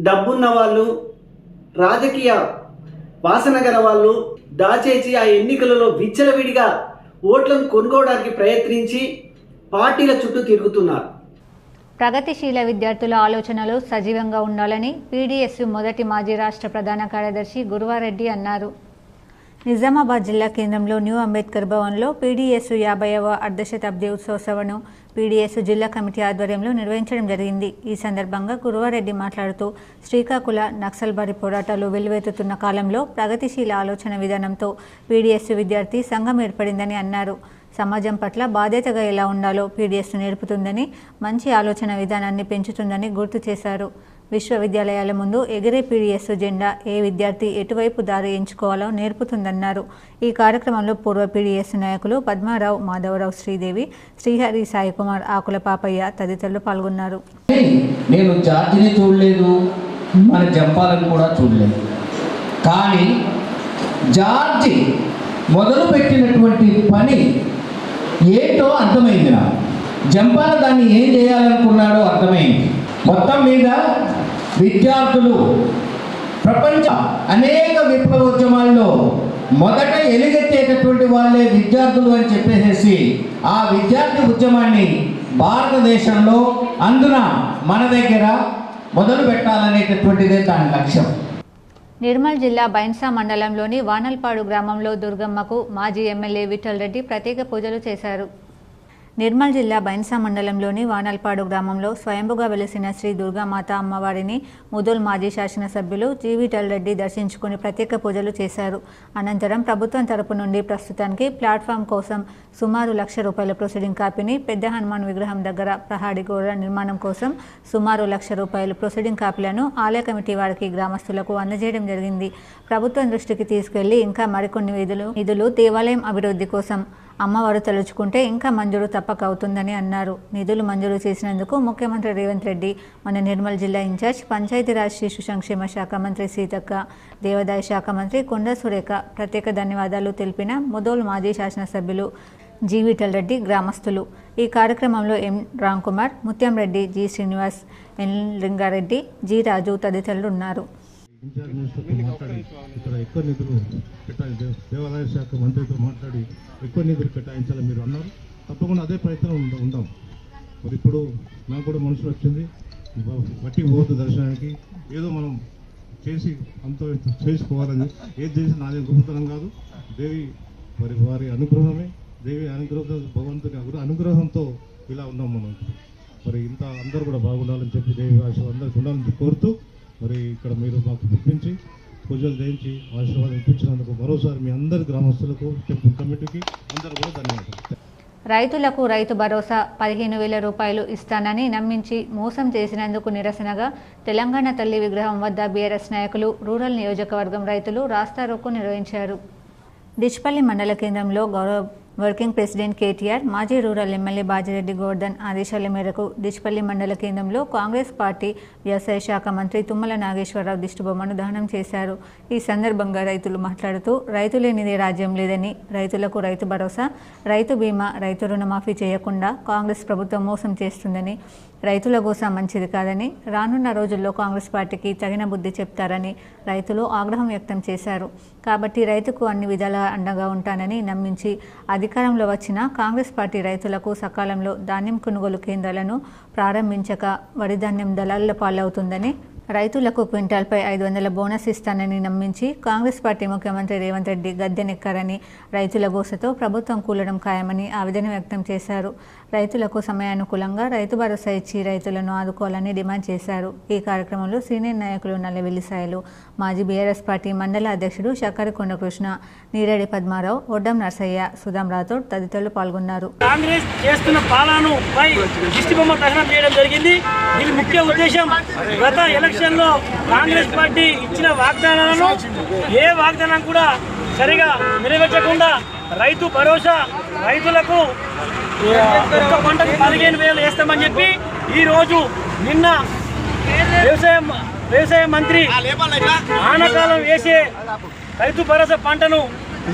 డబ్బున్న వాళ్ళు, రాజకీయ వాసన గల వాళ్ళు దాచేసి ఆ ఎన్నికలలో విచ్చలవిడిగా ఓట్లను కొనుక్కోవడానికి ప్రయత్నించి పార్టీల చుట్టూ తిరుగుతున్నారు. ప్రగతిశీల విద్యార్థుల ఆలోచనలు సజీవంగా ఉండాలని పీడీఎస్ మొదటి మాజీ రాష్ట్ర ప్రధాన కార్యదర్శి గురువారెడ్డి అన్నారు. నిజామాబాద్ జిల్లా కేంద్రంలో న్యూ అంబేద్కర్ భవన్లో పీడీఎస్ 50వ అర్ధశతాబ్ది ఉత్సవ సభను పీడీఎస్ జిల్లా కమిటీ ఆధ్వర్యంలో నిర్వహించడం జరిగింది. ఈ సందర్భంగా గురువారెడ్డి మాట్లాడుతూ శ్రీకాకుళ నక్సల్బారీ పోరాటాలు వెల్లువెత్తుతున్న కాలంలో ప్రగతిశీల ఆలోచన విధానంతో పీడీఎస్ విద్యార్థి సంఘం ఏర్పడిందని అన్నారు. సమాజం పట్ల బాధ్యతగా ఎలా ఉండాలో పీడీఎస్ నేర్పుతుందని, మంచి ఆలోచన విధానాన్ని పెంచుతుందని గుర్తు చేశారు. విశ్వవిద్యాలయాల ముందు ఎగిరే పీడీఎస్ జెండా ఏ విద్యార్థి ఎటువైపు దారి ఎంచుకోవాలో నేర్పుతుందన్నారు. ఈ కార్యక్రమంలో పూర్వ పీడీఎస్ నాయకులు పద్మారావు, మాధవరావు, శ్రీదేవి, శ్రీహరి, సాయికుమార్, ఆకుల పాపయ్య తదితరులు పాల్గొన్నారు. నేను జార్జిని చూడలేదు, మన జంపాలను కూడా చూడలేదు. కానీ జార్జి మొదలుపెట్టినటువంటి పని ఏంటో అర్థమైంది నాకు. జంపాల దాన్ని ఏం చేయాలనుకున్నాడో అర్థమైంది. మొత్తం మీద విద్యార్థులు ప్రపంచ అనేక విప్లవోద్యమాల్లో మొదట ఎలుగెత్తేటటువంటి వాళ్ళే విద్యార్థులు అని చెప్పేసి ఆ విద్యార్థి ఉద్యమాన్ని భారతదేశంలో అందున మన దగ్గర మొదలు పెట్టాలనేటటువంటిదే దాని లక్ష్యం. నిర్మల్ జిల్లా బైన్సా మండలంలోని వానల్పాడు గ్రామంలో దుర్గమ్మకు మాజీ ఎమ్మెల్యే విఠల్ రెడ్డి ప్రత్యేక పూజలు చేశారు. నిర్మల్ జిల్లా బైన్సా మండలంలోని వానల్పాడు గ్రామంలో స్వయంభుగా వెలిసిన శ్రీ దుర్గామాత అమ్మవారిని ముదోల్ మాజీ శాసనసభ్యులు జి విఠల్ రెడ్డి దర్శించుకుని ప్రత్యేక పూజలు చేశారు. అనంతరం ప్రభుత్వం తరపు నుండి ప్రస్తుతానికి ప్లాట్ఫామ్ కోసం సుమారు ₹1,00,000 ప్రొసీడింగ్ కాపీని, పెద్ద హనుమాన్ విగ్రహం దగ్గర ప్రహారీ గోడ నిర్మాణం కోసం సుమారు ₹1,00,000 ప్రొసీడింగ్ కాపీలను ఆలయ కమిటీ వారికి గ్రామస్తులకు అందజేయడం జరిగింది. ప్రభుత్వం దృష్టికి తీసుకెళ్లి ఇంకా మరికొన్ని నిధులు దేవాలయం అభివృద్ధి కోసం అమ్మవారు తలుచుకుంటే ఇంకా మంజూరు తప్పక అవుతుందని అన్నారు. నిధులు మంజూరు చేసినందుకు ముఖ్యమంత్రి రేవంత్ రెడ్డి, మన నిర్మల్ జిల్లా ఇన్ఛార్జ్, పంచాయతీరాజ్ శిశు సంక్షేమ శాఖ మంత్రి సీతక్క, దేవాదాయ శాఖ మంత్రి కొండ సురేఖ ప్రత్యేక ధన్యవాదాలు తెలిపిన ముదోల్ మాజీ శాసనసభ్యులు జి విఠల్ రెడ్డి, గ్రామస్తులు. ఈ కార్యక్రమంలో ఎం రామ్కుమార్, ముత్యం రెడ్డి, జి శ్రీనివాస్, ఎన్ లింగారెడ్డి, జి రాజు తదితరులు ఉన్నారు. ఇన్ఛార్జ్ మినిస్టర్తో మాట్లాడి ఇక్కడ ఎక్కువ నిధులు దేవాదాయ శాఖ మంత్రితో మాట్లాడి ఎక్కువ నిధులు కేటాయించాలని మీరు అన్నారు. తప్పకుండా అదే ప్రయత్నం ఉందాం. మరి ఇప్పుడు నాకు కూడా మనసులో వచ్చింది, బట్టి పోవద్దు దర్శనానికి, ఏదో మనం చేసి అంత చేసుకోవాలని. ఏది చేసి నాది గొప్పతనం కాదు, దేవి మరి వారి అనుగ్రహమే, దేవి అనుగ్రహం, భగవంతుని అనుగ్రహంతో ఇలా ఉన్నాం మనం. మరి ఇంత అందరూ కూడా బాగుండాలని చెప్పి దేవి ఆశీర్వాదం అందరికీ ఉండాలని కోరుతూ మరి ఇక్కడ మీరు మాకు పిలిపించి పూజలు చేయించి ఆశీర్వాదం ఇప్పించినందుకు మరోసారి మీ అందరి గ్రామస్తులకు, టెంపుల్ కమిటీకి అందరూ కూడా ధన్యవాదాలు. రైతులకు రైతు భరోసా ₹15,000 ఇస్తానని నమ్మించి మోసం చేసినందుకు నిరసనగా తెలంగాణ తల్లి విగ్రహం వద్ద బీఆర్ఎస్ నాయకులు, రూరల్ నియోజకవర్గం రైతులు రాస్తారోకో నిర్వహించారు. డిచ్పల్లి మండల కేంద్రంలో గౌరవ వర్కింగ్ ప్రెసిడెంట్ కేటీఆర్, మాజీ రూరల్ ఎమ్మెల్యే బాజిరెడ్డి గోవర్ధన్ ఆదేశాల మేరకు డిచ్పల్లి మండల కేంద్రంలో కాంగ్రెస్ పార్టీ వ్యవసాయ శాఖ మంత్రి తుమ్మల నాగేశ్వరరావు దిష్టిబొమ్మను దహనం చేశారు. ఈ సందర్భంగా రైతులు మాట్లాడుతూ, రైతు లేనిదే రాజ్యం లేదని, రైతులకు రైతు భరోసా, రైతు బీమా, రైతు రుణమాఫీ చేయకుండా కాంగ్రెస్ ప్రభుత్వం మోసం చేస్తుందని, రైతుల కోసం మంచిది కాదని, రానున్న రోజుల్లో కాంగ్రెస్ పార్టీకి తగిన బుద్ధి చెప్తారని రైతులు ఆగ్రహం వ్యక్తం చేశారు. కాబట్టి రైతుకు అన్ని విధాలా అండగా ఉంటానని నమ్మించి అధికారంలో వచ్చిన కాంగ్రెస్ పార్టీ రైతులకు సకాలంలో ధాన్యం కొనుగోలు కేంద్రాలను ప్రారంభించక వరి ధాన్యం దళారుల పాలవుతుందని, రైతులకు క్వింటాల్పై 500 బోనస్ ఇస్తానని నమ్మించి కాంగ్రెస్ పార్టీ ముఖ్యమంత్రి రేవంత్ రెడ్డి గద్దెనెక్కారని, రైతుల గోసతో ప్రభుత్వం కూలడం ఖాయమని ఆవేదన వ్యక్తం చేశారు. రైతులకు సమయానుకూలంగా రైతు భరోసా ఇచ్చి రైతులను ఆదుకోవాలని డిమాండ్ చేశారు. ఈ కార్యక్రమంలో సీనియర్ నాయకులు నల్లవెల్లి సాయిలు, మాజీ బీఆర్ఎస్ పార్టీ మండల అధ్యక్షుడు షక్కరికొండ కృష్ణ, నీరేడి పద్మారావు, ఒడ్డం నర్సయ్య, సుధాం రాథోడ్ తదితరులు పాల్గొన్నారు. కాంగ్రెస్ చేస్తున్న పాలనపై దిష్టిబొమ్మ దహనం చేయడం జరిగింది. దీని ముఖ్య ఉద్దేశం, గత ఎలక్షన్లో కాంగ్రెస్ పార్టీ ఇచ్చిన వాగ్దానాలను ఏ వాగ్దానం కూడా సరిగా నెరవేర్చకుండా రైతు భరోసా, రైతులకు ఒక్క పంటకు 15,000 వేస్తామని చెప్పి ఈరోజు నిన్న వ్యవసాయ మంత్రి ఆనకాలం వేసే రైతు భరోసా పంటను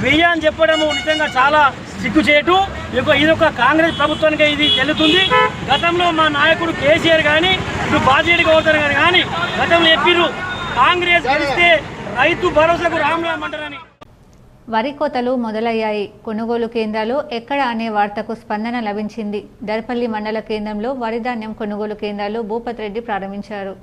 వెయ్యి అని చెప్పడము నిజంగా చాలా సిగ్గుచేటు. ఇది ఒక కాంగ్రెస్ ప్రభుత్వానికి ఇది చెల్లుతుంది. గతంలో మా నాయకుడు కేసీఆర్ కానీ, ఇప్పుడు బాజిరెడ్డి గోవర్ధన్ కానీ గతంలో చెప్పిరు, కాంగ్రెస్ గెలిస్తే రైతు భరోసాకు రామ్ అంటారని. వరి కోతలు మొదలయ్యాయి. కొనుగోలు కేంద్రాలు ఎక్కడ అనే వార్తకు స్పందన లభించింది. దర్పల్లి మండల కేంద్రంలో వరి ధాన్యం కొనుగోలు కేంద్రాలు భూపత్ రెడ్డి ప్రారంభించారు.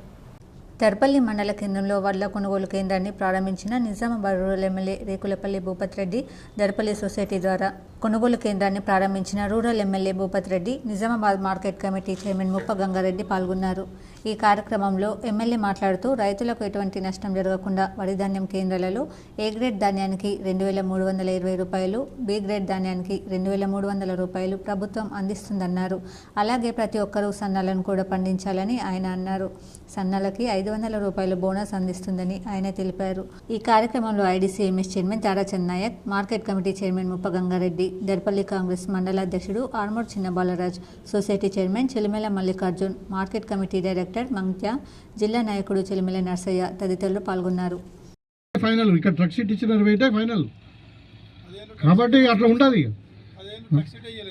దర్పల్లి మండల కేంద్రంలో వడ్ల కొనుగోలు కేంద్రాన్ని ప్రారంభించిన Nizamabad rural MLA Rekulapalli Bhupath Reddy, Darpalli society ద్వారా కొనుగోలు కేంద్రాన్ని ప్రారంభించిన rural MLA Bhupath Reddy, Nizamabad market committee chairman Muppa Gangareddy పాల్గొన్నారు. ఈ కార్యక్రమంలో ఎమ్మెల్యే మాట్లాడుతూ, రైతులకు ఎటువంటి నష్టం జరగకుండా వరి ధాన్యం కేంద్రాలలో ఏ గ్రేడ్ ధాన్యానికి ₹2,320, బి గ్రేడ్ ధాన్యానికి ₹2,300 ప్రభుత్వం అందిస్తుందన్నారు. అలాగే ప్రతి ఒక్కరూ సన్నాలను కూడా పండించాలని ఆయన అన్నారు. సన్నాలకి ₹500 బోనస్ అందిస్తుందని ఆయన తెలిపారు. ఈ కార్యక్రమంలో IDCMS chairman Tarachand Naik, market committee chairman Muppa Gangareddy, Darpalli Congress మండల అధ్యక్షుడు Armoor Chinna Balaraj, society chairman Chelimela Mallikarjun, market committee director Mangtya, జిల్లా నాయకుడు చెలిమెల నర్సయ్య తదితరులు పాల్గొన్నారు. ఫైనల్ ఇక్కడ ట్రక్ షీట్ ఇచ్చిన రేటే ఫైనల్ కాబట్టి అట్లా ఉండాలి.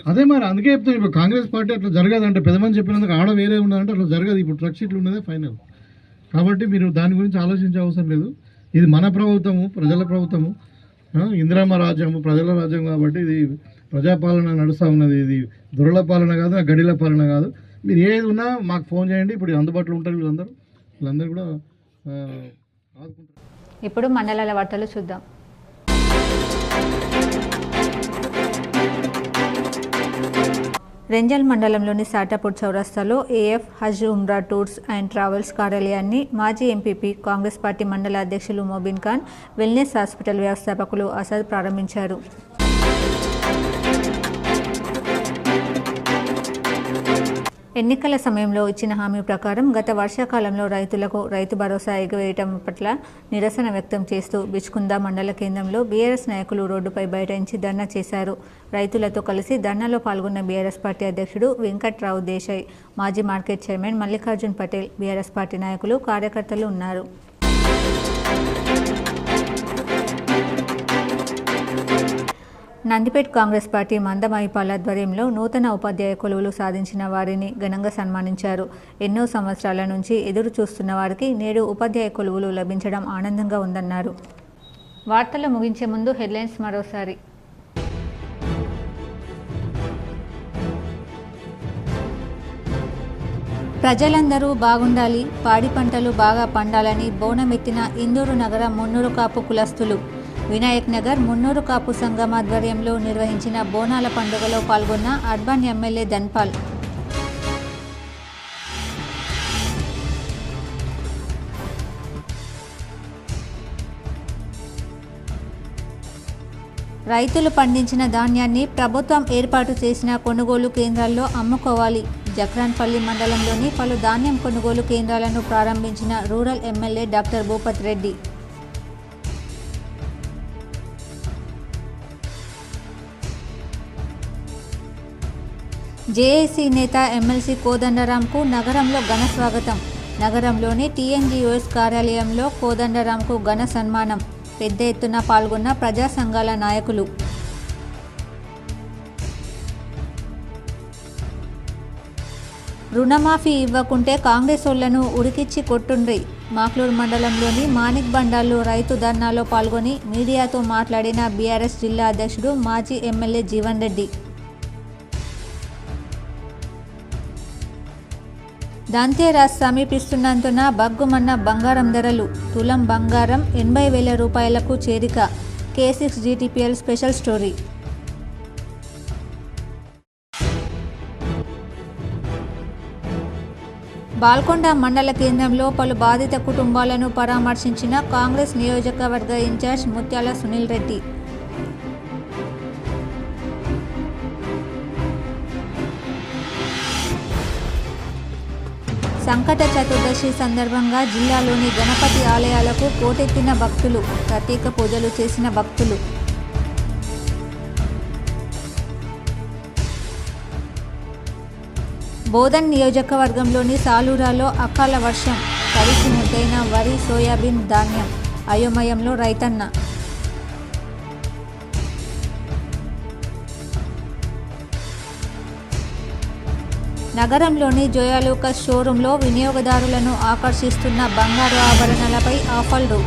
అదే మరి అందుకే చెప్తాను, ఇప్పుడు కాంగ్రెస్ పార్టీ అట్లా జరగదంటే పెద్దమంది చెప్పినందుకు ఆడ వేరే ఉన్నదంటే అట్లా జరగదు. ఇప్పుడు ట్రక్ షీట్లు ఉన్నదే ఫైనల్. కాబట్టి మీరు దాని గురించి ఆలోచించే అవసరం లేదు. ఇది మన ప్రభుత్వము, ప్రజల ప్రభుత్వము, ఇందిరమ్మ రాజ్యము, ప్రజల రాజ్యం. కాబట్టి ఇది ప్రజాపాలన నడుస్తూ ఉన్నది. ఇది దొరల పాలన కాదు, గడిల పాలన కాదు. మీరు ఏది ఉన్నా మాకు ఫోన్ చేయండి. ఇప్పుడు అందుబాటులో ఉంటారు వీళ్ళందరూ కూడా ఆదుకుంటారు. ఇప్పుడు మండలాల వార్తలు చూద్దాం. రెంజల్ మండలంలోని సాటాపూర్ చౌరస్తాలో AF Hajj Umrah tours and travels కార్యాలయాన్ని మాజీ ఎంపీపీ కాంగ్రెస్ పార్టీ మండల అధ్యక్షులు మొబిన్ ఖాన్, వెల్నెస్ హాస్పిటల్ వ్యవస్థాపకులు అసద్ ప్రారంభించారు. ఎన్నికల సమయంలో ఇచ్చిన హామీ ప్రకారం గత వర్షాకాలంలో రైతులకు రైతు భరోసా ఎగవేయటం పట్ల నిరసన వ్యక్తం చేస్తూ బిచ్కుంద మండల కేంద్రంలో బీఆర్ఎస్ నాయకులు రోడ్డుపై బైఠాయించి ధర్నా చేశారు. రైతులతో కలిసి ధర్నాలో పాల్గొన్న బీఆర్ఎస్ పార్టీ అధ్యక్షుడు వెంకట్రావు దేశాయ్, మాజీ market chairman Mallikarjun Patel, BRS party నాయకులు, కార్యకర్తలు ఉన్నారు. నందిపేట్ కాంగ్రెస్ పార్టీ మందమైపాల్ ఆధ్వర్యంలో నూతన ఉపాధ్యాయ కొలువులు సాధించిన వారిని ఘనంగా సన్మానించారు. ఎన్నో సంవత్సరాల నుంచి ఎదురు చూస్తున్న వారికి నేడు ఉపాధ్యాయ కొలువులు లభించడం ఆనందంగా ఉందన్నారు. వార్తలు ముగించే ముందు హెడ్లైన్స్ మరోసారి. ప్రజలందరూ బాగుండాలి, పాడి పంటలు బాగా పండాలని బోనమెత్తిన ఇందూరు నగర మున్నూరు కాపు కులస్తులు. వినాయక్ నగర్ మున్నూరు కాపు సంఘం ఆధ్వర్యంలో నిర్వహించిన బోనాల పండుగలో పాల్గొన్న అర్బన్ ఎమ్మెల్యే ధన్పాల్. రైతులు పండించిన ధాన్యాన్ని ప్రభుత్వం ఏర్పాటు చేసిన కొనుగోలు కేంద్రాల్లో అమ్ముకోవాలి. జక్రాన్పల్లి మండలంలోని పలు ధాన్యం కొనుగోలు కేంద్రాలను ప్రారంభించిన rural MLA doctor Bhupath Reddy. JAC నేత ఎమ్మెల్సీ కోదండరాంకు నగరంలో ఘన స్వాగతం. నగరంలోని టీఎన్జీఓఎస్ కార్యాలయంలో కోదండరాంకు ఘన సన్మానం. పెద్ద ఎత్తున పాల్గొన్న ప్రజా సంఘాల నాయకులు. రుణమాఫీ ఇవ్వకుంటే కాంగ్రెసోళ్లను ఉరికిచ్చి కొట్టుండ్రి. మాక్లూర్ మండలంలోని మాణిక్ బండాల్లో రైతు ధర్నాలో పాల్గొని మీడియాతో మాట్లాడిన బీఆర్ఎస్ జిల్లా అధ్యక్షుడు మాజీ ఎమ్మెల్యే జీవన్ రెడ్డి. దంతేరాస్ సమీపిస్తున్నందున బగ్గుమన్న బంగారం ధరలు. తులం బంగారం 80,000 రూపాయలకు చేరిక. K6 GTPL special story. Balkonda మండల కేంద్రంలో పలు బాధిత కుటుంబాలను పరామర్శించిన కాంగ్రెస్ నియోజకవర్గ ఇన్ఛార్జ్ ముత్యాల సునీల్ రెడ్డి. సంకట చతుర్దశి సందర్భంగా జిల్లాలోని గణపతి ఆలయాలకు పోటెత్తిన భక్తులు. ప్రత్యేక పూజలు చేసిన భక్తులు. బోధన్ నియోజకవర్గంలోని సాలూరాలో అకాల వర్షం. తడిసి ముద్దైన వరి, సోయాబీన్ ధాన్యం. అయోమయంలో రైతన్న. నగరంలోని జోయాలూకస్ షోరూంలో వినియోగదారులను ఆకర్షిస్తున్న బంగారు ఆభరణాలపై ఆఫర్లు.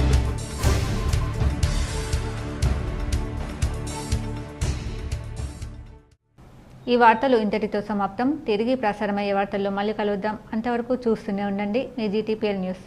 ఈ వార్తలు ఇంతటితో సమాప్తం. తిరిగి ప్రసారమయ్యే వార్తల్లో మళ్ళీ కలుద్దాం. అంతవరకు చూస్తూనే ఉండండి మీ GTPL న్యూస్.